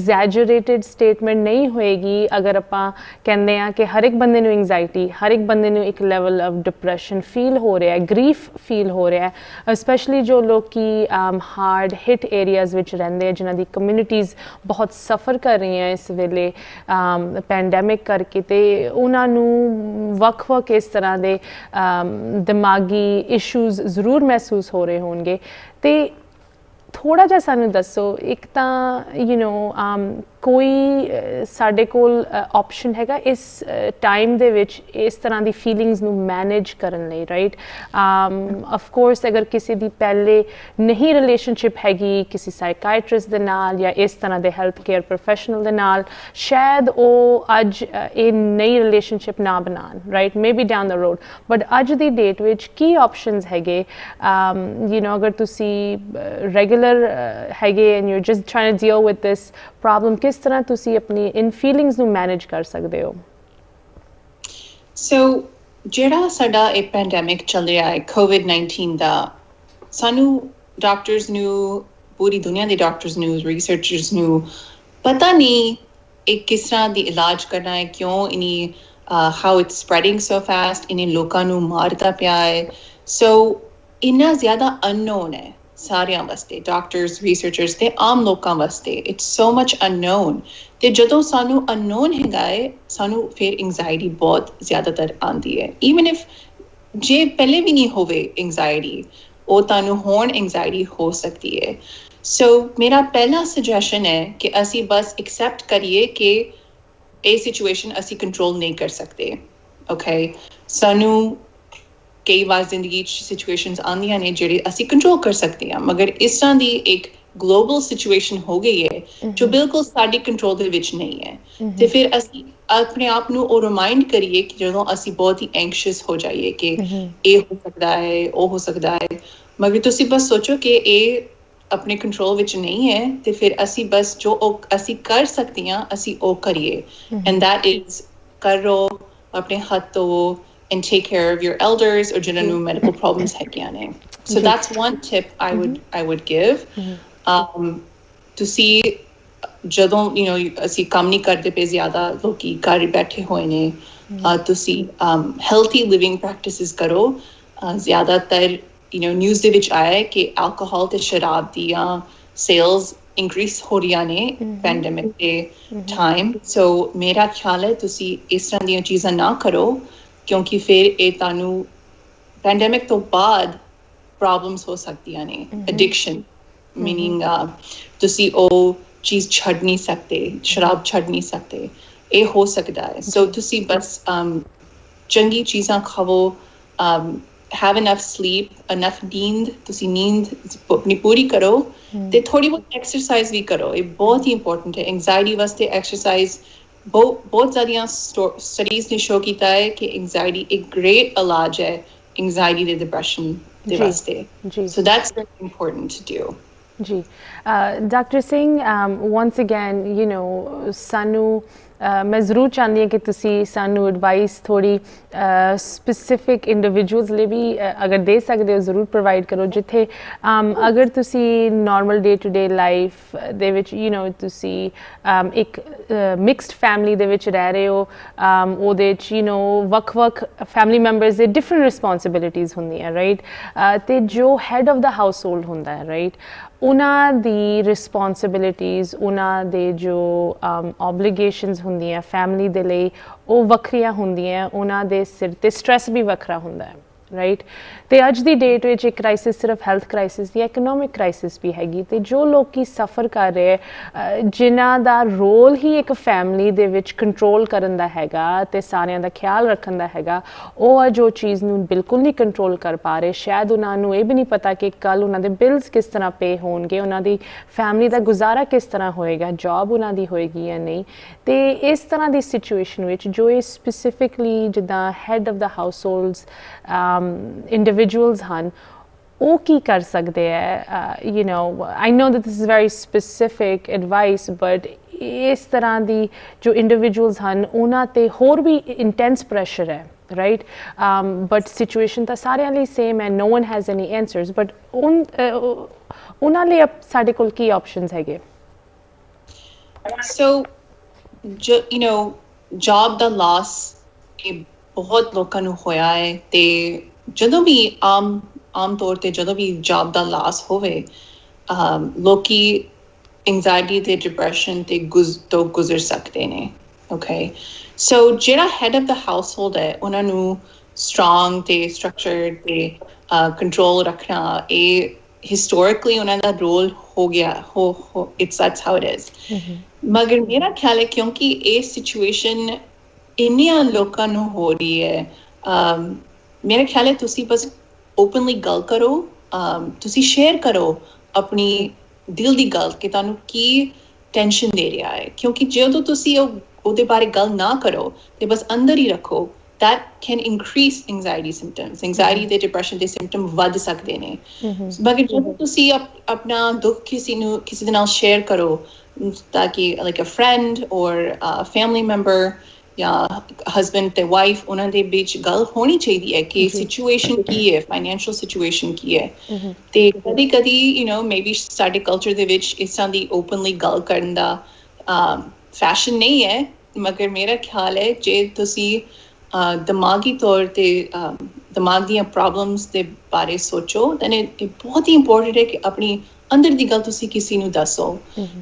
[SPEAKER 1] ਐਗਜ਼ੈਜਰੇਟਿਡ ਸਟੇਟਮੈਂਟ ਨਹੀਂ ਹੋਏਗੀ ਅਗਰ ਆਪਾਂ ਕਹਿੰਦੇ ਆ ਕਿ ਹਰ ਇੱਕ ਬੰਦੇ ਨੂੰ ਐਂਗਜ਼ਾਇਟੀ, ਹਰ ਇੱਕ ਬੰਦੇ ਨੂੰ ਇੱਕ ਲੈਵਲ ਆਫ ਡਿਪਰੈਸ਼ਨ ਫੀਲ ਹੋ ਰਿਹਾ ਹੈ, ਗ੍ਰੀਫ ਫੀਲ ਹੋ ਰਿਹਾ ਹੈ, ਸਪੈਸ਼ਲੀ ਜੋ ਲੋਕੀ ਹਾਰਡ ਹਿੱਟ ਏਰੀਆਜ਼ ਵਿੱਚ ਰਹਿੰਦੇ ਆ, ਜਿਨ੍ਹਾਂ ਦੀ ਕਮਿਊਨਿਟੀਜ਼ ਬਹੁਤ ਸਫਰ ਕਰ ਰਹੀਆਂ ਇਸ ਵੇਲੇ ਪੈਂਡੈਮਿਕ ਕਰਕੇ, ਤੇ ਉਹਨਾਂ ਨੂੰ ਵੱਖ-ਵੱਖ ਇਸ ਤਰ੍ਹਾਂ ਦੇ ਦਿਮਾਗੀ ਇਸ਼ੂਜ਼ ਜ਼ਰੂਰ ਮਹਿਸੂਸ ਹੋ ਰਹੇ ਹੋਣਗੇ। ਤੇ ਥੋੜ੍ਹਾ ਜਿਹਾ ਸਾਨੂੰ ਦੱਸੋ, ਇੱਕ ਤਾਂ ਯੂ ਨੋ ਕੋਈ ਸਾਡੇ ਕੋਲ ਆਪਸ਼ਨ ਹੈਗਾ ਇਸ ਟਾਈਮ ਦੇ ਵਿੱਚ ਇਸ ਤਰ੍ਹਾਂ ਦੀ ਫੀਲਿੰਗਸ ਨੂੰ ਮੈਨੇਜ ਕਰਨ ਲਈ, ਰਾਈਟ? ਆਫ ਕੋਰਸ ਅਗਰ ਕਿਸੇ ਦੀ ਪਹਿਲੇ ਨਹੀਂ ਰਿਲੇਸ਼ਨਸ਼ਿਪ ਹੈਗੀ ਕਿਸੇ ਸਾਈਕਾਇਟਰਿਸਟ ਦੇ ਨਾਲ ਜਾਂ ਇਸ ਤਰ੍ਹਾਂ ਦੇ ਹੈਲਥ ਕੇਅਰ ਪ੍ਰੋਫੈਸ਼ਨਲ ਦੇ ਨਾਲ, ਸ਼ਾਇਦ ਉਹ ਅੱਜ ਇਹ ਨਈ ਰਿਲੇਸ਼ਨਸ਼ਿਪ ਨਾ ਬਣਾਉਣ, right? Maybe down the road, but ਅੱਜ ਦੀ ਡੇਟ ਵਿੱਚ ਕੀ ਆਪਸ਼ਨਸ ਹੈਗੇ? ਯੂ ਨੋ ਅਗਰ ਤੁਸੀਂ ਰੈਗੂਲਰ ਹੈਗੇ and you just trying to deal with this problem, ਕਿਸ ਤਰ੍ਹਾਂ ਤੁਸੀਂ ਆਪਣੀ ਇਨ ਫੀਲਿੰਗਸ ਨੂੰ ਮੈਨੇਜ ਕਰ ਸਕਦੇ ਹੋ?
[SPEAKER 2] ਸੋ ਜਿਹੜਾ ਸਾਡਾ ਇਹ ਪੈਂਡੈਮਿਕ ਚੱਲ ਰਿਹਾ ਹੈ COVID-19 ਦਾ, ਸਾਨੂੰ ਡਾਕਟਰਸ ਨੂੰ, ਪੂਰੀ ਦੁਨੀਆ ਦੇ ਡਾਕਟਰਸ ਨੂੰ, ਰਿਸਰਚਰਸ ਨੂੰ ਪਤਾ ਨਹੀਂ ਇਹ ਕਿਸ ਤਰ੍ਹਾਂ ਦੀ ਇਲਾਜ ਕਰਨਾ ਹੈ, ਕਿਉਂ ਇਨੀ how it's spreading so fast, ਇਨੇ ਲੋਕਾਂ ਨੂੰ ਮਾਰਦਾ ਪਿਆ ਹੈ। ਸੋ ਇੰਨਾ ਜ਼ਿਆਦਾ ਅਨਨੋਨ ਹੈ ਸਾਰਿਆਂ ਵਾਸਤੇ, ਡਾਕਟਰਸ, ਰਿਸਰਚਰਸ ਤੇ ਆਮ ਲੋਕਾਂ ਵਾਸਤੇ। ਇਟਸ ਸੋ ਮਚ ਅਨਨੋਨ, ਤੇ ਜਦੋਂ ਸਾਨੂੰ ਅਨਨੋਨ ਹੈਗਾ ਹੈ, ਸਾਨੂੰ ਫਿਰ ਐਂਗਜ਼ਾਇਟੀ ਬਹੁਤ ਜ਼ਿਆਦਾਤਰ ਆਉਂਦੀ ਹੈ। ਈਵਨ ਇਫ ਜੇ ਪਹਿਲੇ ਵੀ ਨਹੀਂ ਹੋਵੇ ਐਂਗਜ਼ਾਇਟੀ, ਉਹ ਤੁਹਾਨੂੰ ਹੁਣ ਐਂਗਜ਼ਾਇਟੀ ਹੋ ਸਕਦੀ ਹੈ। ਸੋ ਮੇਰਾ ਪਹਿਲਾ ਸੁਜੈਸ਼ਨ ਹੈ ਕਿ ਅਸੀਂ ਬਸ ਐਕਸੈਪਟ ਕਰੀਏ ਕਿ ਇਹ ਸਿਚੁਏਸ਼ਨ ਅਸੀਂ ਕੰਟਰੋਲ ਨਹੀਂ ਕਰ ਸਕਦੇ। ਓਕੇ, ਸਾਨੂੰ ਕਈ ਵਾਰ ਜ਼ਿੰਦਗੀ 'ਚ ਸਿਚੁਏਸ਼ਨਸ ਆਉਂਦੀਆਂ ਨੇ ਜਿਹੜੇ ਅਸੀਂ ਕੰਟਰੋਲ ਕਰ ਸਕਦੇ ਹਾਂ, ਮਗਰ ਇਸ ਤਰ੍ਹਾਂ ਦੀ ਇੱਕ ਗਲੋਬਲ ਸਿਚੁਏਸ਼ਨ ਹੋ ਗਈ ਹੈ ਜੋ ਬਿਲਕੁਲ ਸਾਡੀ ਕੰਟਰੋਲ ਦੇ ਵਿੱਚ ਨਹੀਂ ਹੈ। ਤੇ ਫਿਰ ਅਸੀਂ ਆਪਣੇ ਆਪ ਨੂੰ ਉਹ ਰਿਮਾਈਂਡ ਕਰੀਏ ਕਿ ਜਦੋਂ ਅਸੀਂ ਬਹੁਤ ਹੀ ਐਂਕਸ਼ੀਅਸ ਹੋ ਜਾਈਏ ਕਿ ਇਹ ਹੋ ਸਕਦਾ ਹੈ, ਉਹ ਹੋ ਸਕਦਾ ਹੈ, ਮਗਰ ਤੁਸੀਂ ਬਸ ਸੋਚੋ ਕਿ ਇਹ ਆਪਣੇ ਕੰਟਰੋਲ ਵਿੱਚ ਨਹੀਂ ਹੈ, ਤੇ ਫਿਰ ਅਸੀਂ ਬਸ ਜੋ ਅਸੀਂ ਕਰ ਸਕਦੇ ਹਾਂ ਅਸੀਂ ਉਹ ਕਰੀਏ। ਐਂਡ ਦੈਟ ਇਜ਼ ਕਰੋ, ਆਪਣੇ ਹੱਥ ਧੋਵੋ, and take care of your elders or ਜਿਹਨਾਂ ਨੂੰ medical problems ਹੈਗੀਆਂ ਨੇ। So that's one tip I would give. ਤੁਸੀਂ ਜਦੋਂ ਅਸੀਂ ਕੰਮ ਨਹੀਂ ਕਰਦੇ ਪਏ, ਜ਼ਿਆਦਾ ਲੋਕੀ ਘਰ ਬੈਠੇ ਹੋਏ ਨੇ, ਤੁਸੀਂ healthy living practices ਕਰੋ। ਜ਼ਿਆਦਾਤਰ ਨਿਊਜ਼ ਦੇ ਵਿੱਚ ਆਇਆ ਹੈ ਕਿ alcohol ਤੇ ਸ਼ਰਾਬ ਦੀਆਂ sales increase ਹੋ ਰਹੀਆਂ ਨੇ ਪੈਂਡੈਮਿਕ ਦੇ ਟਾਈਮ। ਸੋ ਮੇਰਾ ਖਿਆਲ ਹੈ ਤੁਸੀਂ ਇਸ ਤਰ੍ਹਾਂ ਦੀਆਂ ਚੀਜ਼ਾਂ ਨਾ ਕਰੋ, ਕਿਉਂਕਿ ਫਿਰ ਇਹ ਤੁਹਾਨੂੰ ਪੈਂਡੈਮਿਕ ਤੋਂ ਬਾਅਦ ਪ੍ਰੋਬਲਮਸ ਹੋ ਸਕਦੀਆਂ ਨੇ। ਐਡਿਕਸ਼ਨ ਮੀਨਿੰਗ ਤੁਸੀਂ ਉਹ ਚੀਜ਼ ਛੱਡ ਨਹੀਂ ਸਕਦੇ, ਸ਼ਰਾਬ ਛੱਡ ਨਹੀਂ ਸਕਦੇ, ਇਹ ਹੋ ਸਕਦਾ ਹੈ। ਸੋ ਤੁਸੀਂ ਬਸ ਚੰਗੀ ਚੀਜ਼ਾਂ ਖਾਵੋ, have enough sleep, enough ਨੀਂਦ, ਤੁਸੀਂ ਨੀਂਦ ਆਪਣੀ ਪੂਰੀ ਕਰੋ, ਤੇ ਥੋੜੀ ਬਹੁਤ ਐਕਸਰਸਾਈਜ਼ ਵੀ ਕਰੋ। ਇਹ ਬਹੁਤ ਹੀ ਇੰਪੋਰਟੈਂਟ ਹੈ ਐਂਗਜ਼ਾਇਟੀ ਵਾਸਤੇ। ਐਕਸਰਸਾਈਜ਼ ਬਹੁਤ ਸਾਰੀਆਂ ਸਟੱਡੀਜ਼ ਨੇ ਸ਼ੋ ਕੀਤਾ ਹੈ ਕਿ ਐਂਗਜ਼ਾਇਟੀ ਇੱਕ ਗ੍ਰੇਟ ਇਲਾਜ ਹੈ ਐਂਗਜ਼ਾਇਟੀ ਤੇ ਡਿਪਰੈਸ਼ਨ ਦੇ ਵਾਸਤੇ। So that's very important to do.
[SPEAKER 1] ਜੀ ਡਾਕਟਰ ਸਿੰਘ, once again ਸਾਨੂੰ ਮੈਂ ਜ਼ਰੂਰ ਚਾਹੁੰਦੀ ਹਾਂ ਕਿ ਤੁਸੀਂ ਸਾਨੂੰ ਐਡਵਾਈਸ ਥੋੜ੍ਹੀ ਸਪੈਸੀਫਿਕ ਇੰਡੀਵਿਜੂਅਲਸ ਲਈ ਵੀ ਅਗਰ ਦੇ ਸਕਦੇ ਹੋ ਜ਼ਰੂਰ ਪ੍ਰੋਵਾਈਡ ਕਰੋ, ਜਿੱਥੇ ਅਗਰ ਤੁਸੀਂ normal day to day life ਦੇ ਵਿੱਚ ਤੁਸੀਂ ਇੱਕ ਮਿਕਸਡ ਫੈਮਿਲੀ ਦੇ ਵਿੱਚ ਰਹਿ ਰਹੇ ਹੋ, ਉਹਦੇ 'ਚ ਵੱਖ-ਵੱਖ ਫੈਮਿਲੀ ਮੈਂਬਰਸ ਦੇ ਡਿਫਰੈਂਟ ਰਿਸਪੋਂਸਿਬਿਲਿਟੀਜ਼ ਹੁੰਦੀਆਂ, ਰਾਈਟ? ਅਤੇ ਜੋ head of the house hold ਹੁੰਦਾ ਹੈ, ਰਾਈਟ, ਉਹਨਾਂ ਦੀ ਰਿਸਪੌਂਸਿਬਿਲਿਟੀਜ਼, ਉਹਨਾਂ ਦੇ ਜੋ ਓਬਲੀਗੇਸ਼ਨਸ ਹੁੰਦੀਆਂ ਫੈਮਿਲੀ ਦੇ ਲਈ, ਉਹ ਵੱਖਰੀਆਂ ਹੁੰਦੀਆਂ, ਉਹਨਾਂ ਦੇ ਸਿਰ 'ਤੇ ਸਟ੍ਰੈਸ ਵੀ ਵੱਖਰਾ ਹੁੰਦਾ ਹੈ, ਰਾਈਟ। ਤੇ ਅੱਜ ਦੀ ਡੇਟ ਵਿੱਚ ਇੱਕ ਕ੍ਰਾਈਸਿਸ ਸਿਰਫ ਹੈਲਥ ਕ੍ਰਾਈਸਿਸ ਦੀ, ਇਕਨੋਮਿਕ ਕ੍ਰਾਈਸਿਸ ਵੀ ਹੈਗੀ। ਤੇ ਜੋ ਲੋਕੀ ਸਫਰ ਕਰ ਰਹੇ, ਜਿਨ੍ਹਾਂ ਦਾ ਰੋਲ ਹੀ ਇੱਕ ਫੈਮਿਲੀ ਦੇ ਵਿੱਚ ਕੰਟਰੋਲ ਕਰਨ ਦਾ ਹੈਗਾ ਤੇ ਸਾਰਿਆਂ ਦਾ ਖਿਆਲ ਰੱਖਣ ਦਾ ਹੈਗਾ, ਉਹ ਅੱਜ ਉਹ ਚੀਜ਼ ਨੂੰ ਬਿਲਕੁਲ ਨਹੀਂ ਕੰਟਰੋਲ ਕਰ ਪਾ ਰਹੇ। ਸ਼ਾਇਦ ਉਹਨਾਂ ਨੂੰ ਇਹ ਵੀ ਨਹੀਂ ਪਤਾ ਕਿ ਕੱਲ ਉਹਨਾਂ ਦੇ ਬਿਲਸ ਕਿਸ ਤਰ੍ਹਾਂ ਪੇ ਹੋਣਗੇ, ਉਹਨਾਂ ਦੀ ਫੈਮਿਲੀ ਦਾ ਗੁਜ਼ਾਰਾ ਕਿਸ ਤਰ੍ਹਾਂ ਹੋਏਗਾ, ਜੌਬ ਉਹਨਾਂ ਦੀ ਹੋਏਗੀ ਜਾਂ ਨਹੀਂ। ਤੇ ਇਸ ਤਰ੍ਹਾਂ ਦੀ ਸਿਚੁਏਸ਼ਨ ਵਿੱਚ ਜੋ ਇਹ ਸਪੈਸੀਫਿਕਲੀ ਜਿੱਦਾਂ head of the households individuals ਹਨ, ਉਹ ਕੀ ਕਰ ਸਕਦੇ ਹੈ? You know, I know that this is very specific advice, but ਇਸ ਤਰ੍ਹਾਂ ਦੀ ਜੋ ਇੰਡੀਵਿਜੂਅਲਸ ਹਨ ਉਹਨਾਂ 'ਤੇ ਹੋਰ ਵੀ ਇੰਟੈਂਸ ਪ੍ਰੈਸ਼ਰ ਹੈ, ਰਾਈਟ। ਬਟ ਸਿਚੁਏਸ਼ਨ ਤਾਂ ਸਾਰਿਆਂ ਲਈ ਸੇਮ ਹੈ, no one has any answers, but ਉਹਨਾਂ ਲਈ ਸਾਡੇ ਕੋਲ ਕੀ ਆਪਸ਼ਨਸ ਹੈਗੇ?
[SPEAKER 2] So, you know, job the loss ਇਹ ਬਹੁਤ ਲੋਕਾਂ ਨੂੰ ਹੋਇਆ ਹੈ। ਤੇ ਜਦੋਂ ਵੀ ਆਮ ਤੌਰ ਤੇ ਜਦੋਂ ਵੀ ਜੌਬ ਦਾ ਲਾਸ ਹੋਵੇ, ਲੋਕੀ ਐਂਜ਼ਾਈਟੀ ਤੇ ਡਿਪਰੈਸ਼ਨ ਤੇ ਤੋਂ ਗੁਜ਼ਰ ਸਕਦੇ ਨੇ। ਓਕੇ, ਸੋ ਜਿਹੜਾ head of the house hold ਹੈ, ਉਹਨਾਂ ਨੂੰ ਸਟਰੋਂਗ ਤੇ ਸਟਰਕਚਰਡ ਤੇ ਕੰਟਰੋਲ ਰੱਖਣਾ, ਇਹ ਹਿਸਟੋਰਿਕਲੀ ਉਹਨਾਂ ਦਾ ਰੋਲ ਹੋ ਗਿਆ, that's how it is। ਮਗਰ ਮੇਰਾ ਖਿਆਲ ਹੈ ਕਿਉਂਕਿ ਇਹ ਸਿਚੁਏਸ਼ਨ ਇੰਨੀਆਂ ਲੋਕਾਂ ਨੂੰ ਹੋ ਰਹੀ ਹੈ, ਮੇਰੇ ਖਿਆਲ ਹੈ ਤੁਸੀਂ ਬਸ ਓਪਨਲੀ ਗੱਲ ਕਰੋ, ਤੁਸੀਂ ਸ਼ੇਅਰ ਕਰੋ ਆਪਣੀ ਦਿਲ ਦੀ ਗੱਲ ਕਿ ਤੁਹਾਨੂੰ ਕੀ ਟੈਨਸ਼ਨ ਦੇ ਰਿਹਾ ਹੈ। ਕਿਉਂਕਿ ਜਦੋਂ ਤੁਸੀਂ ਉਹਦੇ ਬਾਰੇ ਗੱਲ ਨਾ ਕਰੋ ਤੇ ਬਸ ਅੰਦਰ ਹੀ ਰੱਖੋ, that can increase anxiety symptoms, anxiety ਤੇ depression ਦੇ symptom ਵੱਧ ਸਕਦੇ ਨੇ। ਮਗਰ ਜਦੋਂ ਤੁਸੀਂ ਆਪਣਾ ਦੁੱਖ ਕਿਸੇ ਦੇ ਨਾਲ ਸ਼ੇਅਰ ਕਰੋ, ਤਾਂ ਕਿ like a friend or a family member ਜਾਂ ਹਸਬੈਂਡ ਤੇ ਵਾਈਫ, ਉਹਨਾਂ ਦੇ ਵਿੱਚ ਗੱਲ ਹੋਣੀ ਚਾਹੀਦੀ ਹੈ ਕਿ ਸਿਚੁਏਸ਼ਨ ਕੀ ਹੈ, ਫਾਈਨੈਂਸ਼ੀਅਲ ਸਿਚੁਏਸ਼ਨ ਕੀ ਹੈ। ਤੇ ਕਦੀ ਯੂ ਨੋ ਮੇਬੀ ਸਾਡੇ ਕਲਚਰ ਦੇ ਵਿੱਚ ਇਸ ਤਰ੍ਹਾਂ ਦੀ ਓਪਨਲੀ ਗੱਲ ਕਰਨ ਦਾ ਫੈਸ਼ਨ ਨਹੀਂ ਹੈ। ਮਗਰ ਮੇਰਾ ਖਿਆਲ ਹੈ ਜੇ ਤੁਸੀਂ ਦਿਮਾਗੀ ਤੌਰ ਤੇ ਦਿਮਾਗ ਦੀਆਂ ਪ੍ਰੋਬਲਮਸ ਦੇ ਬਾਰੇ ਸੋਚੋ, ਤਾਂ ਇਹ ਬਹੁਤ ਹੀ ਇੰਪੋਰਟੈਂਟ ਹੈ ਕਿ ਆਪਣੀ ਅੰਦਰ ਦੀ ਗੱਲ ਤੁਸੀਂ ਕਿਸੇ ਨੂੰ ਦੱਸੋ।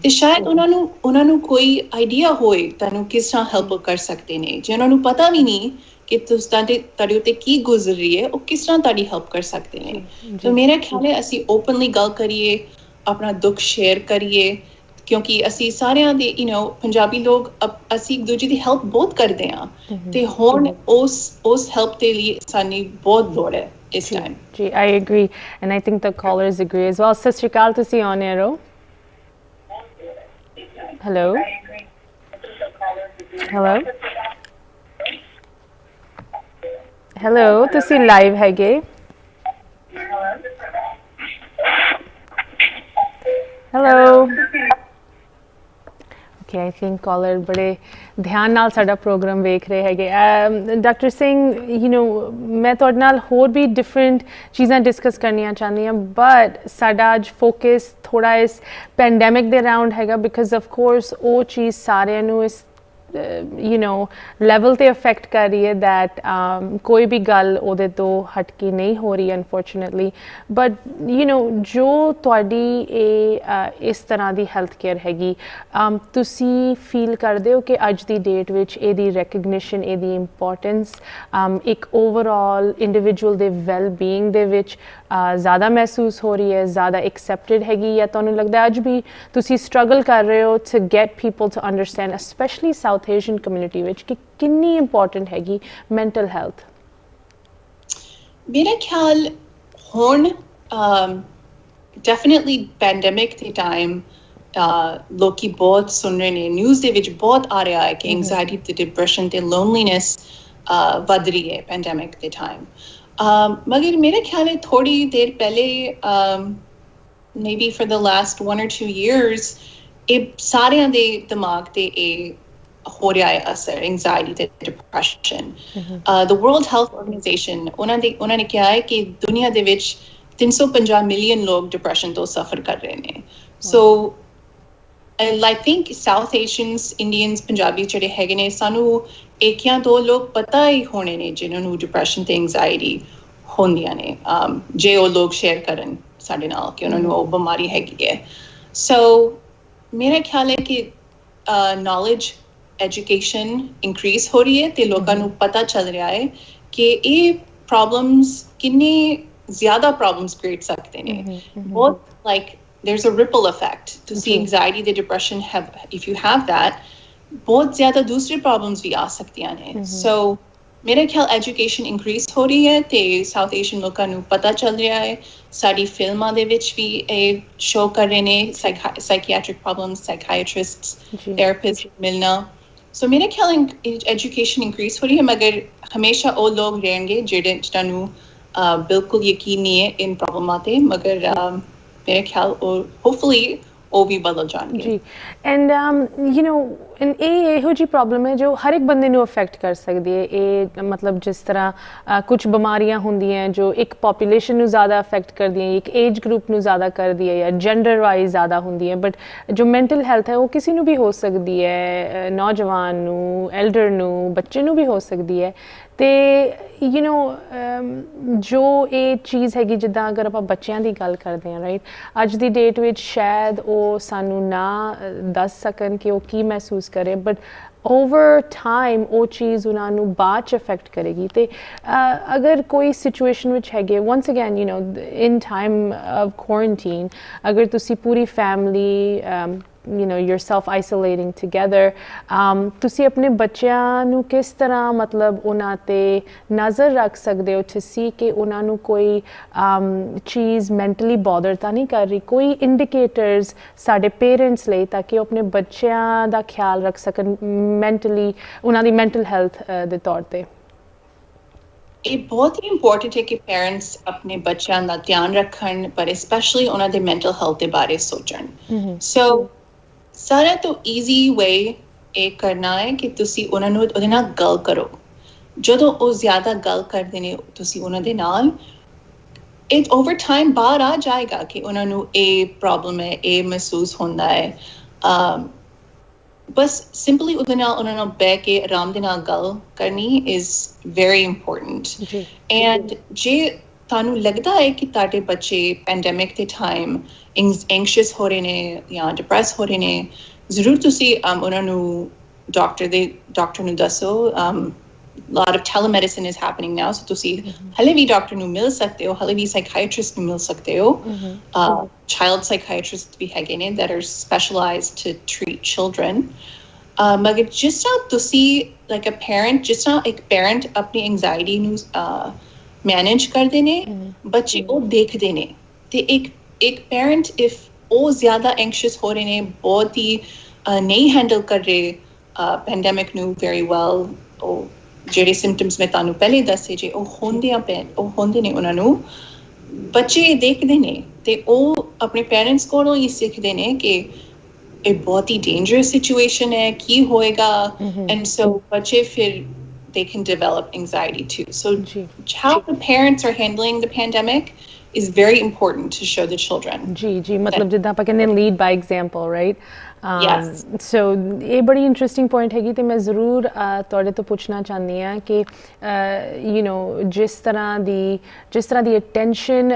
[SPEAKER 2] ਤੇ ਸ਼ਾਇਦ ਉਹਨਾਂ ਨੂੰ ਕੋਈ ਆਈਡੀਆ ਹੋਏ ਤੁਹਾਨੂੰ ਕਿਸ ਤਰ੍ਹਾਂ ਹੈਲਪ ਕਰ ਸਕਦੇ ਨੇ। ਜੇ ਉਹਨਾਂ ਨੂੰ ਪਤਾ ਵੀ ਨਹੀਂ ਕਿ ਤੁਹਾਡੇ ਉੱਤੇ ਕੀ ਗੁਜ਼ਰ ਰਹੀ ਹੈ, ਉਹ ਕਿਸ ਤਰ੍ਹਾਂ ਤੁਹਾਡੀ ਹੈਲਪ ਕਰ ਸਕਦੇ ਨੇ। ਤਾਂ ਮੇਰਾ ਖਿਆਲ ਹੈ ਅਸੀਂ ਓਪਨਲੀ ਗੱਲ ਕਰੀਏ, ਆਪਣਾ ਦੁੱਖ ਸ਼ੇਅਰ ਕਰੀਏ, ਕਿਉਂਕਿ ਅਸੀਂ ਸਾਰਿਆਂ ਦੇ ਪੰਜਾਬੀ ਲੋਕ ਅਸੀਂ ਇੱਕ ਦੂਜੇ ਦੀ ਹੈਲਪ ਬਹੁਤ ਕਰਦੇ ਹਾਂ, ਤੇ ਹੁਣ ਉਸ ਹੈਲਪ ਦੇ ਲਈ ਸਾਨੂੰ ਬਹੁਤ ਲੋੜ ਹੈ ਇਸ ਟਾਈਮ।
[SPEAKER 1] ਜੀ, I agree, and I think the callers agree as well. ਸਤਿ ਸ਼੍ਰੀ ਅਕਾਲ, ਤੁਸੀਂ on air ਹੋ। ਹੈਲੋ ਹੈਲੋ, ਤੁਸੀਂ ਲਾਈਵ ਹੈਗੇ। Hello, okay, I think caller ਬੜੇ ਧਿਆਨ ਨਾਲ ਸਾਡਾ ਪ੍ਰੋਗਰਾਮ ਵੇਖ ਰਹੇ ਹੈਗੇ। ਡਾਕਟਰ ਸਿੰਘ, ਯੂ ਨੋ, ਮੈਂ ਤੁਹਾਡੇ ਨਾਲ ਹੋਰ ਵੀ ਡਿਫਰੈਂਟ ਚੀਜ਼ਾਂ ਡਿਸਕਸ ਕਰਨੀਆਂ ਚਾਹੁੰਦੀ ਹਾਂ, ਬਟ ਸਾਡਾ ਅੱਜ ਫੋਕਸ ਥੋੜ੍ਹਾ ਇਸ ਪੈਂਡੈਮਿਕ ਦੇ ਅਰਾਊਂਡ ਹੈਗਾ, ਬਿਕਾਜ਼ ਆਫ ਕੋਰਸ ਉਹ ਚੀਜ਼ ਸਾਰਿਆਂ ਨੂੰ ਇਸ ਲੈਵਲ ਤੇ ਅਫੈਕਟ ਕਰ ਰਹੀ ਹੈ that ਕੋਈ ਵੀ ਗੱਲ ਉਹਦੇ ਤੋਂ ਹਟ ਕੇ ਨਹੀਂ ਹੋ ਰਹੀ ਅਨਫੋਰਚੂਨੇਟਲੀ। ਬਟ ਜੋ ਤੁਹਾਡੀ ਇਸ ਤਰ੍ਹਾਂ ਦੀ ਹੈਲਥ ਕੇਅਰ ਹੈਗੀ, ਤੁਸੀਂ ਫੀਲ ਕਰਦੇ ਹੋ ਕਿ ਅੱਜ ਦੀ ਡੇਟ ਵਿੱਚ ਇਹਦੀ ਰੈਕਗਨੀਸ਼ਨ, ਇਹਦੀ ਇੰਪੋਰਟੈਂਸ ਇੱਕ ਓਵਰਆਲ ਇੰਡੀਵਿਜੂਅਲ ਦੇ ਵੈਲ ਬੀਇੰਗ ਦੇ ਵਿੱਚ ਜ਼ਿਆਦਾ ਮਹਿਸੂਸ ਹੋ ਰਹੀ ਹੈ, ਜ਼ਿਆਦਾ ਐਕਸੈਪਟਡ ਹੈਗੀ, ਜਾਂ ਤੁਹਾਨੂੰ ਲੱਗਦਾ ਅੱਜ ਵੀ ਤੁਸੀਂ ਸਟਰਗਲ ਕਰ ਰਹੇ ਹੋ to get people to understand, specially South Asian community ਵਿੱਚ, ਕਿ ਕਿੰਨੀ ਇੰਪੋਰਟੈਂਟ ਹੈਗੀ ਮੈਂਟਲ ਹੈਲਥ?
[SPEAKER 2] ਮੇਰਾ ਖਿਆਲ ਹੁਣ ਡੈਫੀਨਿਟਲੀ ਪੈਂਡੈਮਿਕ ਦੇ ਟਾਈਮ ਲੋਕੀ ਬਹੁਤ ਸੁਣ ਰਹੇ ਨੇ, ਨਿਊਜ਼ ਦੇ ਵਿੱਚ ਬਹੁਤ ਆ ਰਿਹਾ ਹੈ ਕਿ ਐਂਜ਼ਾਈਟੀ ਤੇ ਡਿਪਰੈਸ਼ਨ ਤੇ ਲੋਨਲੀਨੈਸ ਵੱਧ ਰਹੀ ਹੈ ਪੈਂਡੈਮਿਕ ਦੇ ਟਾਈਮ। ਮਗਰ ਮੇਰੇ ਖਿਆਲ ਹੈ ਥੋੜੀ ਦੇਰ ਪਹਿਲੇ, maybe for the last 1 or 2 years, ਇਹ ਸਾਰਿਆਂ ਦੇ ਦਿਮਾਗ ਤੇ ਇਹ ਹੋ ਰਿਹਾ ਹੈ ਅਸਰ, ਐਂਜ਼ਾਈਟੀ ਤੇ depression. The World Health Organization, ਉਹਨਾਂ ਨੇ ਕਿਹਾ ਹੈ ਕਿ ਦੁਨੀਆ ਦੇ ਵਿੱਚ 350 ਮਿਲੀਅਨ ਲੋਕ ਡਿਪਰੈਸ਼ਨ ਤੋਂ ਸਫਰ ਕਰ ਰਹੇ ਨੇ। ਸੋ I think South Asians, Indians, Punjabi ਜਿਹੜੇ ਹੈਗੇ ਨੇ, ਸਾਨੂੰ ਇੱਕ ਜਾਂ ਦੋ ਲੋਕ ਪਤਾ ਹੀ ਹੋਣੇ ਨੇ ਜਿਨ੍ਹਾਂ ਨੂੰ ਡਿਪਰੈਸ਼ਨ ਤੇ ਐਂਜ਼ਾਈਟੀ ਹੁੰਦੀਆਂ ਨੇ, ਜੇ ਉਹ ਲੋਕ ਸ਼ੇਅਰ ਕਰਨ ਸਾਡੇ ਨਾਲ ਕਿ ਉਹਨਾਂ ਨੂੰ ਉਹ ਬਿਮਾਰੀ ਹੈਗੀ ਹੈ ਸੋ ਮੇਰਾ ਖਿਆਲ ਹੈ ਕਿ ਨੌਲੇਜ ਐਜੂਕੇਸ਼ਨ ਇਨਕਰੀਜ਼ ਹੋ ਰਹੀ ਹੈ ਤੇ ਲੋਕਾਂ ਨੂੰ ਪਤਾ ਚੱਲ ਰਿਹਾ ਹੈ ਕਿ ਇਹ ਪ੍ਰੋਬਲਮਸ ਕਿੰਨੇ ਜ਼ਿਆਦਾ ਪ੍ਰੋਬਲਮਸ ਕ੍ਰੀਏਟ ਸਕਦੇ ਨੇ ਬਹੁਤ like there's a ripple effect to see anxiety the depression have if you have that ਬਹੁਤ ਜ਼ਿਆਦਾ ਦੂਸਰੇ ਪ੍ਰੋਬਲਮਸ ਵੀ ਆ ਸਕਦੀਆਂ ਨੇ ਸੋ ਮੇਰੇ ਖਿਆਲ ਐਜੂਕੇਸ਼ਨ ਇਨਕਰੀਜ਼ ਹੋ ਰਹੀ ਹੈ ਤੇ ਸਾਊਥ ਏਸ਼ੀਅਨ ਲੋਕਾਂ ਨੂੰ ਪਤਾ ਚੱਲ ਰਿਹਾ ਹੈ ਸਾਡੀ ਫਿਲਮਾਂ ਦੇ ਵਿੱਚ ਵੀ ਇਹ ਸ਼ੋ ਕਰ ਰਹੇ ਨੇ ਸਾਈਕੀਆਟ੍ਰਿਕ ਪ੍ਰੋਬਲਮਸ ਸਾਈਕਾਇਟਰਿਸਟਸ ਥੈਰੇਪਿਸਟ ਮਿਲਣਾ ਸੋ ਮੇਰੇ ਖਿਆਲ ਐਜੂਕੇਸ਼ਨ ਇਨਕਰੀਜ਼ ਹੋ ਰਹੀ ਹੈ ਮਗਰ ਹਮੇਸ਼ਾ ਉਹ ਲੋਕ ਰਹਿਣਗੇ ਜਿਹਨਾਂ ਨੂੰ ਬਿਲਕੁਲ ਯਕੀਨ ਨਹੀਂ ਹੈ ਇਨ ਪ੍ਰੋਬਲਮਾਂ ਤੇ ਮਗਰ ਮੇਰੇ ਖਿਆਲ ਉਹ ਹੋਪਫੁਲੀ ਉਹ ਵੀ ਬਦਲ ਜਾਣਗੇ
[SPEAKER 1] ਜੀ ਐਂਡ ਯੂ نو ਇਹ ਇਹੋ ਜਿਹੀ ਪ੍ਰੋਬਲਮ ਹੈ ਜੋ ਹਰ ਇੱਕ ਬੰਦੇ ਨੂੰ ਅਫੈਕਟ ਕਰ ਸਕਦੀ ਹੈ ਇਹ ਮਤਲਬ ਜਿਸ ਤਰ੍ਹਾਂ ਕੁਝ ਬਿਮਾਰੀਆਂ ਹੁੰਦੀਆਂ ਜੋ ਇੱਕ ਪੋਪੂਲੇਸ਼ਨ ਨੂੰ ਜ਼ਿਆਦਾ ਅਫੈਕਟ ਕਰਦੀਆਂ ਇੱਕ ਏਜ ਗਰੁੱਪ ਨੂੰ ਜ਼ਿਆਦਾ ਕਰਦੀ ਹੈ ਜਾਂ ਜੈਂਡਰ ਵਾਈਜ਼ ਜ਼ਿਆਦਾ ਹੁੰਦੀ ਹੈ ਬਟ ਜੋ ਮੈਂਟਲ ਹੈਲਥ ਹੈ ਉਹ ਕਿਸੇ ਨੂੰ ਵੀ ਹੋ ਸਕਦੀ ਹੈ ਨੌਜਵਾਨ ਨੂੰ ਐਲਡਰ ਨੂੰ ਬੱਚੇ ਨੂੰ ਵੀ ਹੋ ਸਕਦੀ ਹੈ ਤੇ ਯੂ نو ਜੋ ਇਹ ਚੀਜ਼ ਹੈਗੀ ਜਿੱਦਾਂ ਅਗਰ ਆਪਾਂ ਬੱਚਿਆਂ ਦੀ ਗੱਲ ਕਰਦੇ ਹਾਂ ਰਾਈਟ ਅੱਜ ਦੀ ਡੇਟ ਵਿੱਚ ਸ਼ਾਇਦ ਉਹ ਸਾਨੂੰ ਨਾ ਦੱਸ ਸਕਣ ਕਿ ਉਹ ਕੀ ਮਹਿਸੂਸ ਕਰੇ ਬਟ ਓਵਰ ਟਾਈਮ ਉਹ ਚੀਜ਼ ਉਹਨਾਂ ਨੂੰ ਬਾਅਦ 'ਚ ਅਫੈਕਟ ਕਰੇਗੀ ਤੇ ਅਗਰ ਕੋਈ ਸਿਚੁਏਸ਼ਨ ਵਿੱਚ ਹੈਗੇ ones again you know in time of quarantine ਅਗਰ ਤੁਸੀਂ ਪੂਰੀ family you know yourself isolating together ਤੁਸੀਂ ਆਪਣੇ ਬੱਚਿਆਂ ਨੂੰ ਕਿਸ ਤਰ੍ਹਾਂ ਮਤਲਬ ਉਹਨਾਂ ਤੇ ਨਜ਼ਰ ਰੱਖ ਸਕਦੇ ਹੋ to see ਕਿ ਉਹਨਾਂ ਨੂੰ ਕੋਈ ਚੀਜ਼ ਮੈਂਟਲੀ ਬੋਦਰ ਤਾਂ ਨਹੀਂ ਕਰ ਰਹੀ ਕੋਈ ਇੰਡੀਕੇਟਰਸ ਸਾਡੇ ਪੇਰੈਂਟਸ ਲਈ ਤਾਂ ਕਿ ਉਹ ਆਪਣੇ ਬੱਚਿਆਂ ਦਾ ਖਿਆਲ ਰੱਖ ਸਕਣ ਮੈਂਟਲੀ ਉਹਨਾਂ ਦੀ ਮੈਂਟਲ ਹੈਲਥ ਦੇ ਤੌਰ ਤੇ
[SPEAKER 2] ਇਹ ਬਹੁਤ ਹੀ ਇੰਪੋਰਟੈਂਟ ਹੈ ਕਿ ਪੇਰੈਂਟਸ ਆਪਣੇ ਬੱਚਿਆਂ ਦਾ ਧਿਆਨ ਰੱਖਣ ਪਰ ਸਪੈਸ਼ਲੀ ਉਹਨਾਂ ਦੇ ਮੈਂਟਲ ਹੈਲਥ ਦੇ ਬਾਰੇ ਸੋਚਣ ਸੋ ਸਾਰਾ ਤੋਂ ਈਜ਼ੀ ਵੇ ਇਹ ਕਰਨਾ ਹੈ ਕਿ ਤੁਸੀਂ ਉਹਨਾਂ ਨੂੰ ਉਹਦੇ ਨਾਲ ਗੱਲ ਕਰੋ ਜਦੋਂ ਉਹ ਜ਼ਿਆਦਾ ਗੱਲ ਕਰਦੇ ਨੇ ਤੁਸੀਂ ਉਹਨਾਂ ਦੇ ਨਾਲ ਇਹ ਓਵਰ ਟਾਈਮ ਬਾਹਰ ਆ ਜਾਏਗਾ ਕਿ ਉਹਨਾਂ ਨੂੰ ਇਹ ਪ੍ਰੋਬਲਮ ਹੈ ਇਹ ਮਹਿਸੂਸ ਹੁੰਦਾ ਹੈ ਬਸ ਸਿੰਪਲੀ ਉਹਦੇ ਨਾਲ ਉਹਨਾਂ ਨਾਲ ਬਹਿ ਕੇ ਆਰਾਮ ਦੇ ਨਾਲ ਗੱਲ ਕਰਨੀ ਇਜ਼ ਵੈਰੀ ਇੰਪੋਰਟੈਂਟ ਐਂਡ ਜੇ ਤੁਹਾਨੂੰ ਲੱਗਦਾ ਹੈ ਕਿ ਤੁਹਾਡੇ ਬੱਚੇ ਪੈਂਡੈਮਿਕ ਦੇ ਟਾਈਮ ਐਂਗਸ਼ੀਅਸ ਹੋ ਰਹੇ ਨੇ ਜਾਂ ਡਿਪਰੈਸ ਹੋ ਰਹੇ ਨੇ ਜ਼ਰੂਰ ਤੁਸੀਂ ਉਹਨਾਂ ਨੂੰ ਡਾਕਟਰ ਨੂੰ ਦੱਸੋ lot of telemedicine is happening now so ਤੁਸੀਂ ਹਲੇ ਵੀ ਡਾਕਟਰ ਨੂੰ ਮਿਲ ਸਕਦੇ ਹੋ ਹਲੇ ਵੀ ਸਾਈਕਾਇਟਰਿਸਟ ਨੂੰ ਮਿਲ ਸਕਦੇ ਹੋ child psychiatrists ਵੀ ਹੈਗੇ ਨੇ that are specialized to treat children ਮਗਰ ਜਿਸ ਤਰ੍ਹਾਂ ਤੁਸੀਂ like a parent ਜਿਸ ਤਰ੍ਹਾਂ ਇੱਕ parent ਆਪਣੀ anxiety ਨੂੰ ਮੈਨੇਜ ਕਰਦੇ ਨੇ ਬੱਚੇ ਉਹ ਦੇਖਦੇ ਨੇ ਤੇ ਇੱਕ parent if ਉਹ ਜ਼ਿਆਦਾ anxious ਹੋ ਰਹੇ ਨੇ ਬਹੁਤ ਹੀ ਨਹੀਂ ਹੈਂਡਲ ਕਰ ਰਹੇ ਪੈਂਡੈਮਿਕ ਨੂੰ very well ਉਹ ਜਿਹੜੇ ਸਿੰਪਟਮਸ ਮੈਂ ਤੁਹਾਨੂੰ ਪਹਿਲੇ ਦੱਸੇ ਜੇ ਉਹ ਹੁੰਦੇ ਨੇ ਉਹਨਾਂ ਨੂੰ ਬੱਚੇ ਦੇਖਦੇ ਨੇ ਤੇ ਉਹ ਆਪਣੇ ਪੇਰੈਂਟਸ ਕੋਲੋਂ ਹੀ ਸਿੱਖਦੇ ਨੇ ਕਿ ਇਹ ਬਹੁਤ ਹੀ ਡੇਂਜਰਸ ਸਿਚੁਏਸ਼ਨ ਹੈ ਕੀ ਹੋਏਗਾ ਐਂਡ ਸੋ ਬੱਚੇ ਫਿਰ they can develop anxiety too. So how the parents are handling the pandemic is very important to show the children.
[SPEAKER 1] जी मतलब जिद्दां आपां कहंदे lead by example, right?
[SPEAKER 2] Yes.
[SPEAKER 1] So ਇਹ ਬੜੀ ਇੰਟਰਸਟਿੰਗ ਪੁਆਇੰਟ ਹੈਗੀ ਤੇ ਮੈਂ ਜ਼ਰੂਰ ਤੁਹਾਡੇ ਤੋਂ ਪੁੱਛਣਾ ਚਾਹੁੰਦੀ ਹਾਂ ਕਿ ਯੂ نو ਜਿਸ ਤਰ੍ਹਾਂ ਦੀ ਅਟੈਂਸ਼ਨ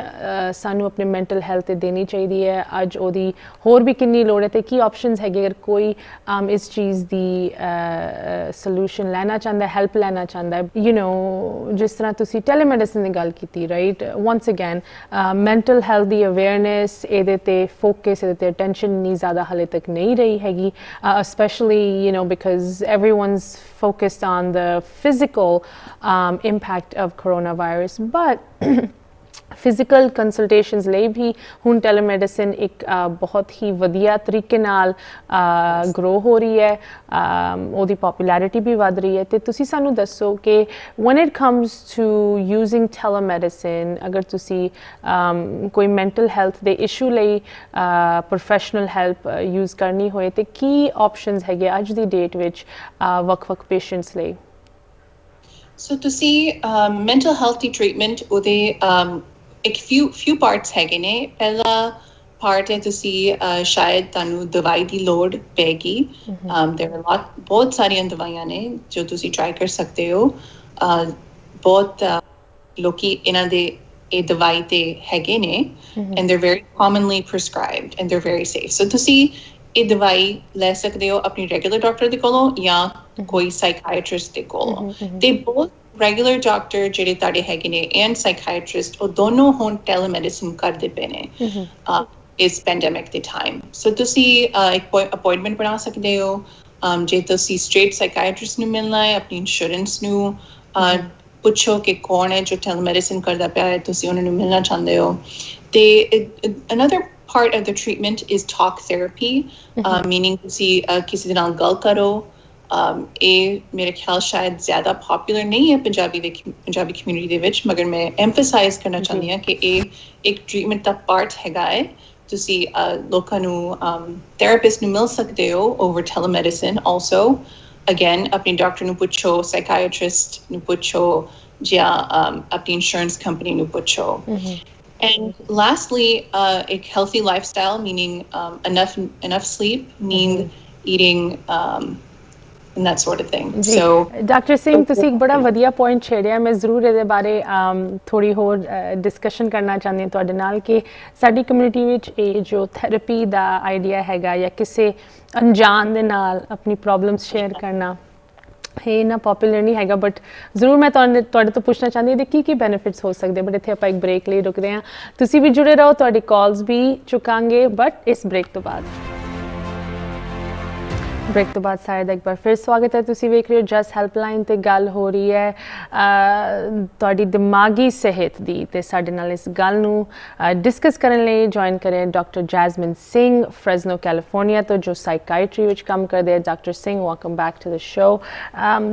[SPEAKER 1] ਸਾਨੂੰ ਆਪਣੇ ਮੈਂਟਲ ਹੈਲਥ ਤੇ ਦੇਣੀ ਚਾਹੀਦੀ ਹੈ ਅੱਜ ਉਹਦੀ ਹੋਰ ਵੀ ਕਿੰਨੀ ਲੋੜ ਹੈ ਤੇ ਕੀ ਆਪਸ਼ਨਸ ਹੈਗੇ ਅਗਰ ਕੋਈ ਇਸ ਚੀਜ਼ ਦੀ ਸੋਲੂਸ਼ਨ ਲੈਣਾ ਚਾਹੁੰਦਾ ਹੈਲਪ ਲੈਣਾ ਚਾਹੁੰਦਾ ਯੂ نو ਜਿਸ ਤਰ੍ਹਾਂ ਤੁਸੀਂ ਟੈਲੀਮੈਡੀਸਿਨ ਦੀ ਗੱਲ ਕੀਤੀ right once again mental health ਦੀ ਅਵੇਅਰਨੈਸ ਇਹਦੇ ਤੇ ਫੋਕਸ ਇਹਦੇ ਤੇ ਅਟੈਂਸ਼ਨ ਨਹੀਂ ਜ਼ਿਆਦਾ ਹਾਲੇ ਤੱਕ ਨਹੀਂ ਰਹੀ ਹੈਗੀ especially you know because everyone's focused on the physical impact of coronavirus but physical consultations ਲਈ ਵੀ ਹੁਣ ਟੈਲੀਮੈਡੀਸਿਨ ਇੱਕ ਬਹੁਤ ਹੀ ਵਧੀਆ ਤਰੀਕੇ ਨਾਲ ਗਰੋ ਹੋ ਰਹੀ ਹੈ ਉਹਦੀ ਪੋਪੂਲੈਰਿਟੀ ਵੀ ਵੱਧ ਰਹੀ ਹੈ ਤੇ ਤੁਸੀਂ ਸਾਨੂੰ ਦੱਸੋ ਕਿ when it comes to using telemedicine ਅਗਰ ਤੁਸੀਂ ਕੋਈ ਮੈਂਟਲ ਹੈਲਥ ਦੇ ਇਸ਼ੂ ਲਈ ਪ੍ਰੋਫੈਸ਼ਨਲ ਹੈਲਪ ਯੂਜ਼ ਕਰਨੀ ਹੋਏ ਤੇ ਕੀ ਆਪਸ਼ਨਸ ਹੈਗੇ ਅੱਜ ਦੀ ਡੇਟ ਵਿੱਚ ਵੱਖ-ਵੱਖ ਪੇਸ਼ੈਂਟਸ ਲਈ
[SPEAKER 2] So to see mental health treatment ਉਹਦੇ ਇੱਕ few parts ਹੈਗੇ ਨੇ ਪਹਿਲਾ part ਹੈ ਤੁਸੀਂ ਸ਼ਾਇਦ ਤੁਹਾਨੂੰ ਦਵਾਈ ਦੀ ਲੋੜ ਪੈਗੀ there are ਬਹੁਤ ਸਾਰੀਆਂ ਦਵਾਈਆਂ ਨੇ ਜੋ ਤੁਸੀਂ try ਕਰ ਸਕਦੇ ਹੋ ਬਹੁਤ ਲੋਕੀ ਇਹਨਾਂ ਦੇ ਇਹ ਦਵਾਈ ਤੇ ਹੈਗੇ ਨੇ and they're very commonly prescribed and they're very safe. So ਤੁਸੀਂ ਇਹ ਦਵਾਈ ਲੈ ਸਕਦੇ ਹੋ ਆਪਣੀ ਰੈਗੂਲਰ ਡਾਕਟਰ ਦੇ ਕੋਲੋਂ ਜਾਂ ਕੋਈ ਸਾਈਕਾਇਟ੍ਰਿਸਟ ਦੇ ਕੋਲੋਂ ਤੇ ਬਹੁਤ ਰੈਗੂਲਰ ਡਾਕਟਰ ਜਿਹੜੇ ਤੁਹਾਡੇ ਹੈਗੇ ਨੇ ਐਂਡ ਸਾਈਕਾਇਟ੍ਰਿਸਟ ਉਹ ਦੋਨੋਂ ਹੁਣ ਟੈਲੀਮੈਡੀਸਿਨ ਕਰਦੇ ਪਏ ਨੇ ਇਸ ਪੈਂਡੇਮਿਕ ਦੇ ਟਾਈਮ ਸੋ ਤੁਸੀਂ ਇੱਕ ਅਪਾਇੰਟਮੈਂਟ ਬਣਾ ਸਕਦੇ ਹੋ ਜੇ ਤੁਸੀਂ ਸਟ੍ਰੇਟ ਸਾਈਕਾਇਟ੍ਰਿਸਟ ਨੂੰ ਮਿਲਣਾ ਹੈ ਆਪਣੀ ਇੰਸ਼ੋਰੈਂਸ ਨੂੰ ਪੁੱਛੋ ਕਿ ਕੌਣ ਹੈ ਜੋ ਟੈਲੀਮੈਡੀਸਿਨ ਕਰਦਾ ਪਿਆ ਹੈ ਤੁਸੀਂ ਉਹਨਾਂ ਨੂੰ ਮਿਲਣਾ ਚਾਹੁੰਦੇ ਹੋ ਤੇ another part of the treatment is talk therapy meaning ਤੁਸੀਂ ਕਿਸੇ ਦੇ ਨਾਲ ਗੱਲ ਕਰੋ ਇਹ ਮੇਰੇ ਖਿਆਲ ਸ਼ਾਇਦ ਜ਼ਿਆਦਾ ਪਪੂਲਰ ਨਹੀਂ ਹੈ ਪੰਜਾਬੀ ਕਮਿਊਨਿਟੀ ਦੇ ਵਿੱਚ ਮਗਰ ਮੈਂ ਐਮਫਸਾਈਜ਼ ਕਰਨਾ ਚਾਹੁੰਦੀ ਹਾਂ ਕਿ ਇਹ ਇੱਕ ਟ੍ਰੀਟਮੈਂਟ ਦਾ ਪਾਰਟ ਹੈਗਾ ਹੈ ਤੁਸੀਂ ਲੋਕਾਂ ਨੂੰ ਥੈਰੇਪਿਸਟ ਨੂੰ ਮਿਲ ਸਕਦੇ ਹੋ ਓਵਰ ਟੈਲੀਮੈਡੀਸਿਨ ਆਲਸੋ again ਆਪਣੀ ਡਾਕਟਰ ਨੂੰ ਪੁੱਛੋ ਸਾਈਕਾਇਟ੍ਰਿਸਟ ਨੂੰ ਪੁੱਛੋ ਜਾਂ ਆਪਣੀ ਇੰਸ਼ੋਰੈਂਸ ਕੰਪਨੀ ਨੂੰ ਪੁੱਛੋ And lastly, a healthy lifestyle, meaning enough sleep, eating, and that sort of thing. So,
[SPEAKER 1] Dr. Singh, ਤੁਸੀਂ ਇੱਕ ਬੜਾ ਵਧੀਆ ਪੁਆਇੰਟ ਛੇੜਿਆ ਮੈਂ ਜ਼ਰੂਰ ਇਹਦੇ ਬਾਰੇ ਥੋੜੀ ਹੋਰ ਡਿਸਕਸ਼ਨ ਕਰਨਾ ਚਾਹੁੰਦੀ ਹਾਂ ਤੁਹਾਡੇ ਨਾਲ ਕਿ ਸਾਡੀ ਕਮਿਊਨਿਟੀ ਵਿੱਚ ਇਹ ਜੋ ਥੈਰੇਪੀ ਦਾ ਆਈਡੀਆ ਹੈਗਾ ਜਾਂ ਕਿਸੇ ਅਣਜਾਣ ਦੇ ਨਾਲ ਆਪਣੀ ਪ੍ਰੋਬਲਮਸ ਸ਼ੇਅਰ ਕਰਨਾ ਇਹ ਨਾ ਪਪੂਲਰ ਨਹੀਂ ਹੈਗਾ ਬਟ ਜ਼ਰੂਰ ਮੈਂ ਤੁਹਾਡੇ ਤੋਂ ਪੁੱਛਣਾ ਚਾਹੁੰਦੀ ਹਾਂ ਇਹਦੇ ਕੀ ਬੈਨੀਫਿਟਸ ਹੋ ਸਕਦੇ ਬਟ ਇੱਥੇ ਆਪਾਂ ਇੱਕ ਬ੍ਰੇਕ ਲਈ ਰੁਕਦੇ ਹਾਂ ਤੁਸੀਂ ਵੀ ਜੁੜੇ ਰਹੋ ਤੁਹਾਡੀ ਕਾਲਸ ਵੀ ਚੁੱਕਾਂਗੇ ਬਟ ਇਸ ਬ੍ਰੇਕ ਤੋਂ ਬਾਅਦ ਬ੍ਰੇਕ ਤੋਂ ਬਾਅਦ ਸਾਰਿਆਂ ਦਾ ਇੱਕ ਵਾਰ ਫਿਰ ਸਵਾਗਤ ਹੈ ਤੁਸੀਂ ਵੇਖ ਰਹੇ ਹੋ ਜਸਟ ਹੈਲਪਲਾਈਨ ਤੇ ਗੱਲ ਹੋ ਰਹੀ ਹੈ ਤੁਹਾਡੀ ਦਿਮਾਗੀ ਸਿਹਤ ਦੀ ਤੇ ਸਾਡੇ ਨਾਲ ਇਸ ਗੱਲ ਨੂੰ ਡਿਸਕਸ ਕਰਨ ਲਈ ਜੁਆਇਨ ਕਰੇ doctor Jasmin Singh Fresno California ਤੋਂ ਜੋ ਸਾਈਕਾਇਟਰੀ ਵਿੱਚ ਕੰਮ ਕਰਦੇ ਹੈ doctor Singh welcome back to the show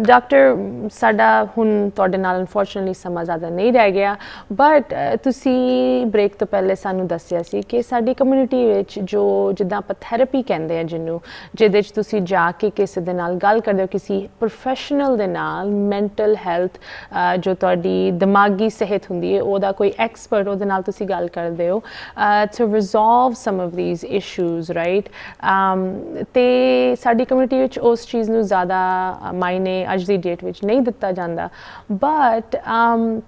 [SPEAKER 1] doctor ਸਾਡਾ ਹੁਣ ਤੁਹਾਡੇ ਨਾਲ ਅਨਫੋਰਚੂਨਟਲੀ ਸਮਾਂ ਜ਼ਿਆਦਾ ਨਹੀਂ ਰਹਿ ਗਿਆ ਬਟ ਤੁਸੀਂ ਬ੍ਰੇਕ ਤੋਂ ਪਹਿਲੇ ਸਾਨੂੰ ਦੱਸਿਆ ਸੀ ਕਿ ਸਾਡੀ ਕਮਿਊਨਿਟੀ ਵਿੱਚ ਜੋ ਜਿੱਦਾਂ ਆਪਾਂ ਥੈਰੇਪੀ ਕਹਿੰਦੇ ਆ ਜਿਹਨੂੰ ਜਿਹਦੇ 'ਚ ਤੁਸੀਂ ਜਾ ਕੇ ਕਿਸੇ ਦੇ ਨਾਲ ਗੱਲ ਕਰਦੇ ਹੋ ਕਿਸੇ ਪ੍ਰੋਫੈਸ਼ਨਲ ਦੇ ਨਾਲ ਮੈਂਟਲ ਹੈਲਥ ਜੋ ਤੁਹਾਡੀ ਦਿਮਾਗੀ ਸਿਹਤ ਹੁੰਦੀ ਹੈ ਉਹਦਾ ਕੋਈ ਐਕਸਪਰਟ ਉਹਦੇ ਨਾਲ ਤੁਸੀਂ ਗੱਲ ਕਰਦੇ ਹੋ to resolve some of these issues right ਤੇ ਸਾਡੀ ਕਮਿਊਨਿਟੀ ਵਿੱਚ ਉਸ ਚੀਜ਼ ਨੂੰ ਜ਼ਿਆਦਾ ਮਾਇਨੇ ਅੱਜ ਦੀ ਡੇਟ ਵਿੱਚ ਨਹੀਂ ਦਿੱਤਾ ਜਾਂਦਾ ਬਟ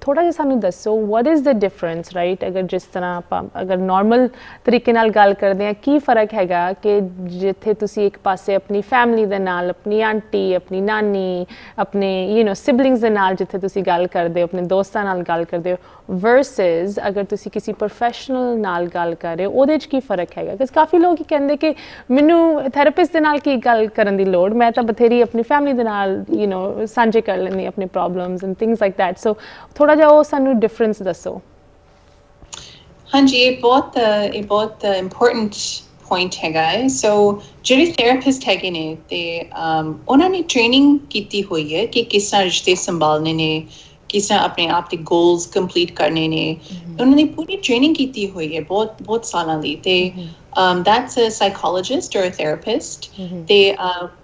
[SPEAKER 1] ਥੋੜ੍ਹਾ ਜਿਹਾ ਸਾਨੂੰ ਦੱਸੋ what is the difference right ਅਗਰ ਜਿਸ ਤਰ੍ਹਾਂ ਆਪਾਂ ਅਗਰ ਨੋਰਮਲ ਤਰੀਕੇ ਨਾਲ ਗੱਲ ਕਰਦੇ ਹਾਂ ਕੀ ਫਰਕ ਹੈਗਾ ਕਿ ਜਿੱਥੇ ਤੁਸੀਂ ਇੱਕ ਪਾਸੇ ਆਪਣੀ ਫੈਮਿਲੀ ਦੇ ਨਾਲ ਆਪਣੀ ਆਂਟੀ ਆਪਣੀ ਨਾਨੀ ਆਪਣੇ ਸਿਬਲਿੰਗਸ ਦੇ ਨਾਲ ਜਿੱਥੇ ਤੁਸੀਂ ਗੱਲ ਕਰਦੇ ਹੋ ਆਪਣੇ ਦੋਸਤਾਂ ਨਾਲ ਗੱਲ ਕਰਦੇ ਹੋ ਵਰਸਸ ਅਗਰ ਤੁਸੀਂ ਕਿਸੇ ਪ੍ਰੋਫੈਸ਼ਨਲ ਨਾਲ ਗੱਲ ਕਰ ਰਹੇ ਹੋ ਉਹਦੇ 'ਚ ਕੀ ਫਰਕ ਹੈਗਾ ਕਿਉਂਕਿ ਕਾਫੀ ਲੋਕ ਹੀ ਕਹਿੰਦੇ ਕਿ ਮੈਨੂੰ ਥੈਰੇਪਿਸਟ ਦੇ ਨਾਲ ਕੀ ਗੱਲ ਕਰਨ ਦੀ ਲੋੜ ਮੈਂ ਤਾਂ ਬਥੇਰੀ ਆਪਣੀ ਫੈਮਿਲੀ ਦੇ ਨਾਲ ਸਾਂਝੇ ਕਰ ਲੈਂਦੀ ਆਪਣੇ problems and things like that so ਥੋੜ੍ਹਾ ਜਿਹਾ ਉਹ ਸਾਨੂੰ ਡਿਫਰੈਂਸ ਦੱਸੋ
[SPEAKER 2] ਹਾਂਜੀ ਇਹ ਬਹੁਤ ਇੰਪੋਰਟੈਂਟ point ਹੈਗਾ ਹੈ ਸੋ ਜਿਹੜੇ ਥੈਰੇਪਿਸਟ ਹੈਗੇ ਨੇ ਤੇ ਉਹਨਾਂ ਨੇ ਟ੍ਰੇਨਿੰਗ ਕੀਤੀ ਹੋਈ ਹੈ ਕਿ ਕਿਸ ਤਰ੍ਹਾਂ ਰਿਸ਼ਤੇ ਸੰਭਾਲਣੇ ਨੇ ਕਿਸ ਤਰ੍ਹਾਂ ਆਪਣੇ ਆਪ ਦੇ ਗੋਲਸ ਕੰਪਲੀਟ ਕਰਨੇ ਨੇ ਉਹਨਾਂ ਨੇ ਪੂਰੀ ਟ੍ਰੇਨਿੰਗ ਕੀਤੀ ਹੋਈ ਹੈ ਬਹੁਤ ਸਾਲਾਂ ਦੀ ਤੇ that's a psychologist or a therapist ਤੇ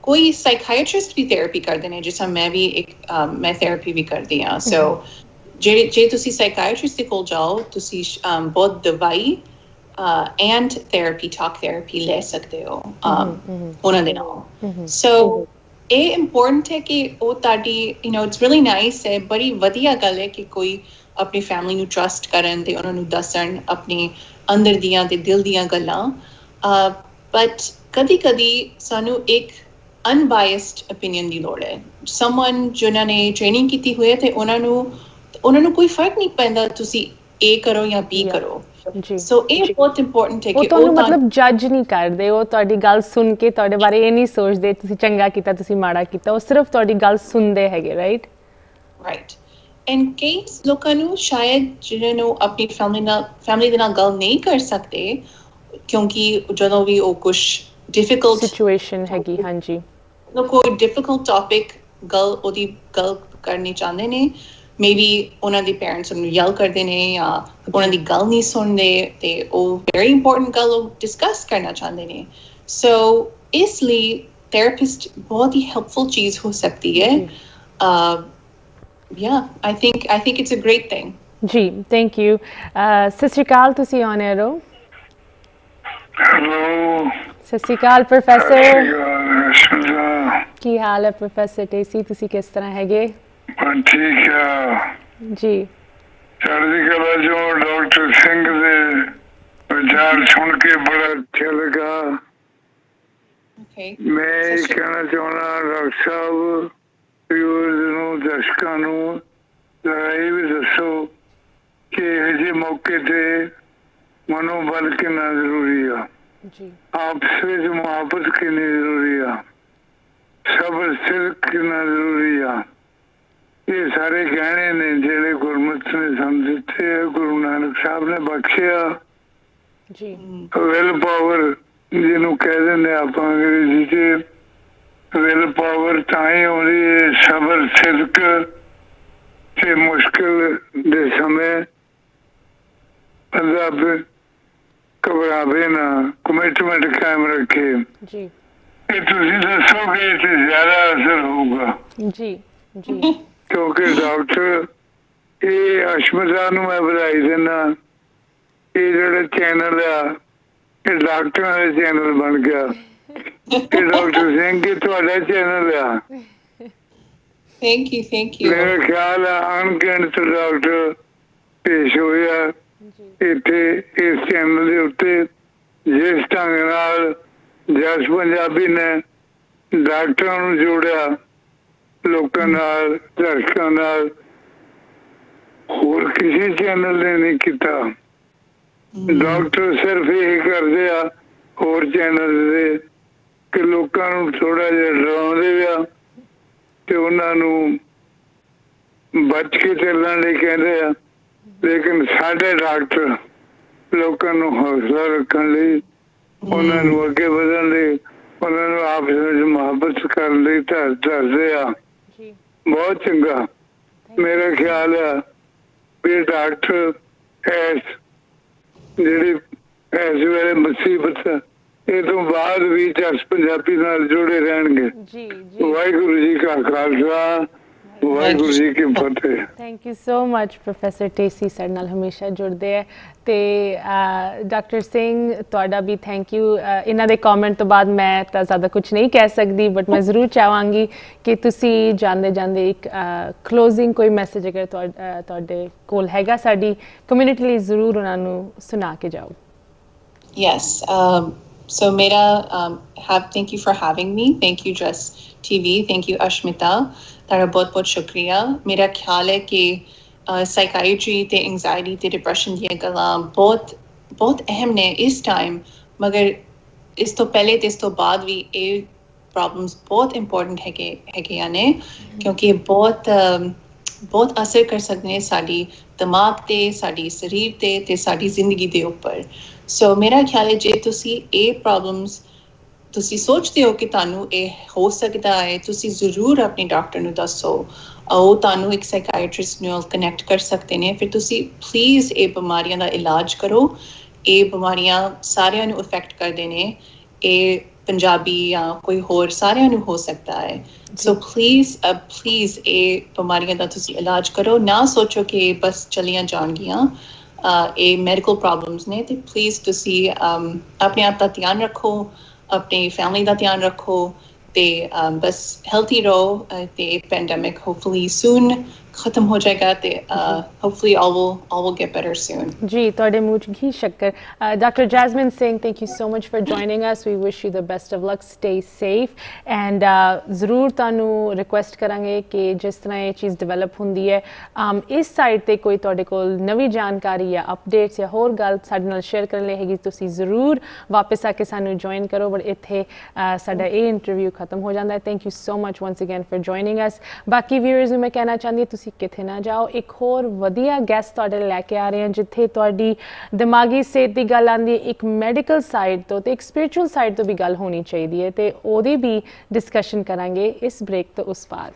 [SPEAKER 2] ਕੋਈ ਸਾਈਕਾਇਟ੍ਰਿਸਟ ਵੀ ਥੈਰੇਪੀ ਕਰਦੇ ਨੇ ਜਿਸ ਤਰ੍ਹਾਂ ਮੈਂ ਥੈਰੇਪੀ ਵੀ ਕਰਦੀ ਹਾਂ ਸੋ ਜੇ ਤੁਸੀਂ ਸਾਈਕਾਇਟ੍ਰਿਸਟ ਦੇ ਕੋਲ ਜਾਓ ਤੁਸੀਂ ਬਹੁਤ ਦਵਾਈ and talk therapy ਲੈ ਸਕਦੇ ਹੋ ਉਹਨਾਂ ਦੇ ਨਾਲ so ਇਹ important ਹੈ ਕਿ ਉਹ ਤੁਹਾਡੀ it's really nice ਹੈ ਬੜੀ ਵਧੀਆ ਗੱਲ ਹੈ ਕਿ ਕੋਈ ਆਪਣੀ ਫੈਮਿਲੀ ਨੂੰ ਟਰਸਟ ਕਰਨ ਤੇ ਉਹਨਾਂ ਨੂੰ ਦੱਸਣ ਆਪਣੀ ਅੰਦਰ ਦੀਆਂ ਤੇ ਦਿਲ ਦੀਆਂ ਗੱਲਾਂ but ਕਦੀ ਸਾਨੂੰ ਇੱਕ unbiased opinion ਦੀ ਲੋੜ ਹੈ someone ਜਿਨ੍ਹਾਂ ਨੇ ਟ੍ਰੇਨਿੰਗ ਕੀਤੀ ਹੋਈ ਹੈ ਤੇ ਉਹਨਾਂ ਨੂੰ ਕੋਈ ਫਰਕ ਨਹੀਂ ਪੈਂਦਾ ਤੁਸੀਂ A ਕਰੋ ਜਾਂ B ਕਰੋ ਸੋ ਇਹ ਬਹੁਤ ਇੰਪੋਰਟੈਂਟ ਹੈ ਕਿ ਉਹ
[SPEAKER 1] ਤੁਹਾਨੂੰ ਮਤਲਬ ਜੱਜ ਨਹੀਂ ਕਰਦੇ ਉਹ ਤੁਹਾਡੀ ਗੱਲ ਸੁਣ ਕੇ ਤੁਹਾਡੇ ਬਾਰੇ ਇਹ ਨਹੀਂ ਸੋਚਦੇ ਤੁਸੀਂ ਚੰਗਾ ਕੀਤਾ ਤੁਸੀਂ ਮਾੜਾ ਕੀਤਾ ਉਹ ਸਿਰਫ ਤੁਹਾਡੀ ਗੱਲ ਸੁਣਦੇ ਹੈਗੇ ਰਾਈਟ
[SPEAKER 2] ਐਂਡ ਕਈ ਲੋਕਾਂ ਨੂੰ ਸ਼ਾਇਦ ਜਿਹਨਾਂ ਨੂੰ ਆਪਣੀ ਫੈਮਿਲੀ ਦੇ ਨਾਲ ਗੱਲ ਨਹੀਂ ਕਰ ਸਕਦੇ ਕਿਉਂਕਿ ਜਦੋਂ ਵੀ ਉਹ ਕੁਝ ਡਿਫਿਕਲਟ
[SPEAKER 1] ਸਿਚੁਏਸ਼ਨ ਹੈਗੀ ਹਾਂਜੀ
[SPEAKER 2] ਕੋਈ ਡਿਫਿਕਲਟ ਟੌਪਿਕ ਉਹਦੀ ਗੱਲ ਕਰਨੀ ਚਾਹੁੰਦੇ ਨੇ ਮੇਬੀ ਉਹਨਾਂ ਦੇ ਪੇਰੈਂਟਸ ਉਹਨੂੰ ਯੈਲ ਕਰਦੇ ਨੇ ਜਾਂ ਉਹਨਾਂ ਦੀ ਗੱਲ ਨਹੀਂ ਸੁਣਦੇ ਤੇ ਉਹ ਵੈਰੀ ਇੰਪੋਰਟੈਂਟ ਗੱਲ ਉਹ ਡਿਸਕਸ ਕਰਨਾ ਚਾਹੁੰਦੇ ਨੇ ਸੋ ਇਸ ਲਈ ਥੈਰੇਪਿਸਟ ਬਹੁਤ ਹੀ ਹੈਲਪਫੁਲ ਚੀਜ਼ ਹੋ ਸਕਦੀ ਹੈ I think it's a great thing
[SPEAKER 1] ਜੀ ਥੈਂਕ ਯੂ ਸਤਿ ਸ਼੍ਰੀ ਅਕਾਲ ਤੁਸੀਂ ਔਨ 에ਅਰ ਹੋ
[SPEAKER 5] ਹੈਲੋ
[SPEAKER 1] ਸਤਿ ਸ਼੍ਰੀ ਅਕਾਲ ਪ੍ਰੋਫੈਸਰ ਕੀ ਹਾਲ ਹੈ ਪ੍ਰੋਫੈਸਰ ਟੇਸੀ ਤੁਸੀਂ ਕਿਸ ਤਰ੍ਹਾਂ ਹੈਗੇ
[SPEAKER 5] ਠੀਕ ਹੈ
[SPEAKER 1] ਜੀ
[SPEAKER 5] चढ़ती कला जो डॉक्टर सिंह दे विचार सुन के बड़ा अच्छा लगा।
[SPEAKER 2] Okay.
[SPEAKER 5] मैं ये कहना चाहना डॉक्टर साहब व्यूअर्स ਨੂੰ ਦਰਸ਼ਕਾਂ ਨੂੰ ਜ਼ਰਾ ਇਹ ਵੀ ਦੱਸੋ ਕਿ ਇਹੋ ਜਿਹੇ ਮੌਕੇ ਤੇ ਮਨੋਬਲ ਕਿੰਨਾ ਜ਼ਰੂਰੀ ਆ,
[SPEAKER 1] ਜੀ
[SPEAKER 5] ਆਪਸ ਵਿੱਚ ਮੁਹੱਬਤ ਕਿੰਨੀ ਜ਼ਰੂਰੀ ਆ, ਸਬਰ ਸਿਰਕ ਕਿੰਨਾ ਜ਼ਰੂਰੀ ਆ। ਇਹ ਸਾਰੇ ਗਹਿਣੇ ਨੇ ਜਿਹੜੇ ਗੁਰਮਤਿ ਨੇ ਸਾਨੂੰ ਦਿੱਤੇ ਆ, ਗੁਰੂ ਨਾਨਕ ਸਾਹਿਬ ਨੇ ਬਖਸ਼ਿਆ।
[SPEAKER 1] ਜੀ
[SPEAKER 5] ਵਿਲ ਪਾਵਰ ਜਿਹਨੂੰ ਕਹਿ ਦਿੰਦੇ ਆਪਾਂ ਅੰਗਰੇਜ਼ੀ 'ਚ, ਵਿਲ ਪਾਵਰ ਤਾਂ ਹੀ ਆਉਂਦੀ ਹੈ ਸਬਰ ਸਿਦਕ ਤੇ ਮੁਸ਼ਕਿਲ ਦੇ ਸਮੇਂ ਬੰਦਾ ਘਬਰਾਵੇ ਨਾ, ਕਮਿਟਮੈਂਟ ਕਾਇਮ ਰੱਖੇ।
[SPEAKER 1] ਜੀ
[SPEAKER 5] ਇਹ ਤੁਸੀਂ ਦੱਸੋਗੇ ਤੇ ਜ਼ਿਆਦਾ ਅਸਰ ਹੋਊਗਾ,
[SPEAKER 1] ਜੀ ਜੀ
[SPEAKER 5] ਕਿਉਂਕਿ ਡਾਕਟਰ ਇਹ ਅਸ਼ਮਤਾ ਨੂੰ ਮੈਂ ਵਧਾਈ ਦਿੰਦਾ। ਇਹ ਜਿਹੜਾ ਚੈਨਲ ਆ ਇਹ ਡਾਕਟਰਾਂ ਦਾ ਚੈਨਲ ਬਣ ਗਿਆ। ਇਹ ਡਾਕਟਰ ਸਿੰਘ ਜੀ ਤੁਹਾਡਾ ਚੈਨਲ ਆ।
[SPEAKER 2] Thank you, thank you.
[SPEAKER 5] ਮੇਰਾ ਖਿਆਲ ਆ ਅਣਗਿਣਤ ਡਾਕਟਰ ਪੇਸ਼ ਹੋਇਆ ਇੱਥੇ ਇਸ ਚੈਨਲ ਦੇ ਉੱਤੇ। ਜਿਸ ਢੰਗ ਨਾਲ ਜਸ ਪੰਜਾਬੀ ਨੇ ਡਾਕਟਰਾਂ ਨੂੰ ਜੋੜਿਆ ਲੋਕਾਂ ਨਾਲ, ਦਰਸ਼ਕਾਂ ਨਾਲ, ਹੋਰ ਕਿਸੇ ਚੈਨਲ ਨੇ ਨਹੀਂ ਕੀਤਾ। ਡਾਕਟਰ ਸਿਰਫ ਇਹ ਕਰਦੇ ਆ ਹੋਰ ਚੈਨਲ ਦੇ ਕਿ ਲੋਕਾਂ ਨੂੰ ਥੋੜਾ ਜਿਹਾ ਡਰਾਉਂਦੇ ਆ ਤੇ ਉਹਨਾਂ ਨੂੰ ਬਚ ਕੇ ਚੱਲਣ ਲਈ ਕਹਿੰਦੇ ਆ। ਲੇਕਿਨ ਸਾਡੇ ਡਾਕਟਰ ਲੋਕਾਂ ਨੂੰ ਹੌਸਲਾ ਰੱਖਣ ਲਈ, ਉਹਨਾਂ ਨੂੰ ਅੱਗੇ ਵਧਣ ਲਈ, ਉਹਨਾਂ ਨੂੰ ਆਪਸ ਵਿੱਚ ਮੁਹੱਬਤ ਕਰਨ ਲਈ ਦੱਸਦੇ ਆ।
[SPEAKER 1] ਜੀ
[SPEAKER 5] ਬਹੁਤ ਚੰਗਾ। ਮੇਰਾ ਖਿਆਲ ਆ ਵੀ ਡਾਕਟਰ ਜਿਹੜੀ ਇਸ ਵੇਲੇ ਮੁਸੀਬਤ ਇਹ ਤੋਂ ਬਾਅਦ ਵੀ ਜਸ ਪੰਜਾਬੀ ਨਾਲ ਜੁੜੇ ਰਹਿਣਗੇ।
[SPEAKER 1] ਜੀ ਜੀ
[SPEAKER 5] ਵਾਹਿਗੁਰੂ ਜੀ ਕਾ ਖਾਲਸਾ, ਵਾਹਿਗੁਰੂ ਜੀ ਕੀ ਫਤਿਹ।
[SPEAKER 1] Thank you so much professor Tessy, ਸਾਡੇ ਨਾਲ ਹਮੇਸ਼ਾ ਜੁੜਦੇ ਹੈ। ਤੇ ਡਾਕਟਰ ਸਿੰਘ ਤੁਹਾਡਾ ਵੀ ਥੈਂਕ ਯੂ। ਇਹਨਾਂ ਦੇ ਕਮੈਂਟ ਤੋਂ ਬਾਅਦ ਮੈਂ ਤਾਂ ਜ਼ਿਆਦਾ ਕੁਝ ਨਹੀਂ ਕਹਿ ਸਕਦੀ, ਬਟ ਮੈਂ ਜ਼ਰੂਰ ਚਾਹਾਂਗੀ ਕਿ ਤੁਸੀਂ ਜਾਂਦੇ ਜਾਂਦੇ ਇੱਕ ਕਲੋਜ਼ਿੰਗ ਕੋਈ ਮੈਸੇਜ ਅਗਰ ਤੁਹਾਡੇ ਕੋਲ ਹੈਗਾ ਸਾਡੀ ਕਮਿਊਨਿਟੀ ਲਈ ਜ਼ਰੂਰ ਉਹਨਾਂ ਨੂੰ ਸੁਣਾ ਕੇ ਜਾਓ।
[SPEAKER 2] Yes. So Mera, thank you for having me. Thank you Just TV. Thank you Ashmita. Tara बहुत बहुत शुक्रिया। मेरा ख्याल है कि साइकाइट्री ते एंजाइटी ते डिप्रेशन ਦੀਆਂ ਗੱਲਾਂ ਬਹੁਤ ਅਹਿਮ ਨੇ ਇਸ ਟਾਈਮ, ਮਗਰ ਇਸ ਤੋਂ ਪਹਿਲੇ ਤੇ ਇਸ ਤੋਂ ਬਾਅਦ ਵੀ ਇਹ ਪ੍ਰੋਬਲਮਸ ਬਹੁਤ ਇੰਪੋਰਟੈਂਟ ਹੈਗੀਆਂ ਨੇ, ਕਿਉਂਕਿ ਬਹੁਤ ਅਸਰ ਕਰ ਸਕਦੇ ਨੇ ਸਾਡੀ ਦਿਮਾਗ ਤੇ, ਸਾਡੀ ਸਰੀਰ ਤੇ ਸਾਡੀ ਜ਼ਿੰਦਗੀ ਦੇ ਉੱਪਰ। ਸੋ ਮੇਰਾ ਖਿਆਲ ਹੈ ਜੇ ਤੁਸੀਂ ਇਹ ਪ੍ਰੋਬਲਮਸ ਤੁਸੀਂ ਸੋਚਦੇ ਹੋ ਕਿ ਤੁਹਾਨੂੰ ਇਹ ਹੋ ਸਕਦਾ ਹੈ, ਤੁਸੀਂ ਜ਼ਰੂਰ ਆਪਣੇ ਡਾਕਟਰ ਨੂੰ ਦੱਸੋ। ਉਹ ਤੁਹਾਨੂੰ ਇੱਕ ਸਾਈਕਾਇਟਰਿਸਟ ਨਾਲ ਕਨੈਕਟ ਕਰ ਸਕਦੇ ਨੇ। ਫਿਰ ਤੁਸੀਂ ਪਲੀਜ਼ ਇਹ ਬਿਮਾਰੀਆਂ ਦਾ ਇਲਾਜ ਕਰੋ। ਇਹ ਬਿਮਾਰੀਆਂ ਸਾਰਿਆਂ ਨੂੰ ਇਫੈਕਟ ਕਰਦੇ ਨੇ, ਇਹ ਪੰਜਾਬੀ ਜਾਂ ਕੋਈ ਹੋਰ ਸਾਰਿਆਂ ਨੂੰ ਹੋ ਸਕਦਾ ਹੈ। ਸੋ ਪਲੀਜ਼ ਇਹ ਬਿਮਾਰੀਆਂ ਦਾ ਤੁਸੀਂ ਇਲਾਜ ਕਰੋ। ਨਾ ਸੋਚੋ ਕਿ ਬਸ ਚਲੀਆਂ ਜਾਣਗੀਆਂ। ਇਹ ਮੈਡੀਕਲ ਪ੍ਰੋਬਲਮਸ ਨੇ ਤੇ ਪਲੀਜ਼ ਤੁਸੀਂ ਆਪਣੇ ਆਪ ਦਾ ਧਿਆਨ ਰੱਖੋ, ਆਪਣੀ ਫੈਮਿਲੀ ਦਾ ਧਿਆਨ ਰੱਖੋ ਤੇ ਬਸ ਹੈਲਥੀ ਰਹੋ ਤੇ ਪੈਂਡੇਮਿਕ ਹੋਪਫੁਲੀ ਸੂਨ ਖਤਮ ਹੋ ਜਾਏਗਾ ਤੇ hopefully all will get better soon.
[SPEAKER 1] ਜੀ ਤੁਹਾਡੇ ਮੂੰਹ 'ਚ ਘੀ ਸ਼ੱਕਰ। Doctor Jasmin Singh, thank you so much for joining us. We wish you the best of luck, stay safe and ਜ਼ਰੂਰ ਤੁਹਾਨੂੰ ਰਿਕੁਐਸਟ ਕਰਾਂਗੇ ਕਿ ਜਿਸ ਤਰ੍ਹਾਂ ਇਹ ਚੀਜ਼ ਡਿਵੈਲਪ ਹੁੰਦੀ ਹੈ ਇਸ ਸਾਈਡ ਤੇ ਕੋਈ ਤੁਹਾਡੇ ਕੋਲ ਨਵੀਂ ਜਾਣਕਾਰੀ ਜਾਂ ਅਪਡੇਟਸ ਜਾਂ ਹੋਰ ਗੱਲ ਸਾਡੇ ਨਾਲ ਸ਼ੇਅਰ ਕਰਨ ਲਈ ਹੈਗੀ, ਤੁਸੀਂ ਜ਼ਰੂਰ ਵਾਪਸ ਆ ਕੇ ਸਾਨੂੰ ਜੁਆਇਨ ਕਰੋ। ਬਟ ਇੱਥੇ ਸਾਡਾ ਇਹ ਇੰਟਰਵਿਊ ਖਤਮ ਹੋ ਜਾਂਦਾ ਹੈ। Thank you so much ones again for joining ਅਸ। ਬਾਕੀ ਵਿਊਅਰਸ ਨੂੰ ਮੈਂ ਕਹਿਣਾ ਚਾਹੁੰਦੀ ਹਾਂ ਤੁਸੀਂ ਕਿਤੇ ਨਾ ਜਾਓ, ਇੱਕ ਹੋਰ ਵਧੀਆ ਗੈਸਟ ਤੁਹਾਡੇ ਲੈ ਕੇ ਆ ਰਹੇ ਹਾਂ ਜਿੱਥੇ ਤੁਹਾਡੀ ਦਿਮਾਗੀ ਸਿਹਤ ਦੀ ਗੱਲ ਆਉਂਦੀ ਹੈ, ਇੱਕ ਮੈਡੀਕਲ ਸਾਈਡ ਤੋਂ ਤੇ ਇੱਕ ਸਪਿਰਿਚੁਅਲ ਸਾਈਡ ਤੋਂ ਵੀ ਗੱਲ ਹੋਣੀ ਚਾਹੀਦੀ ਹੈ ਤੇ ਉਹਦੀ ਵੀ ਡਿਸਕਸ਼ਨ ਕਰਾਂਗੇ ਇਸ ਬ੍ਰੇਕ ਤੋਂ ਉਸ ਪਾਰ।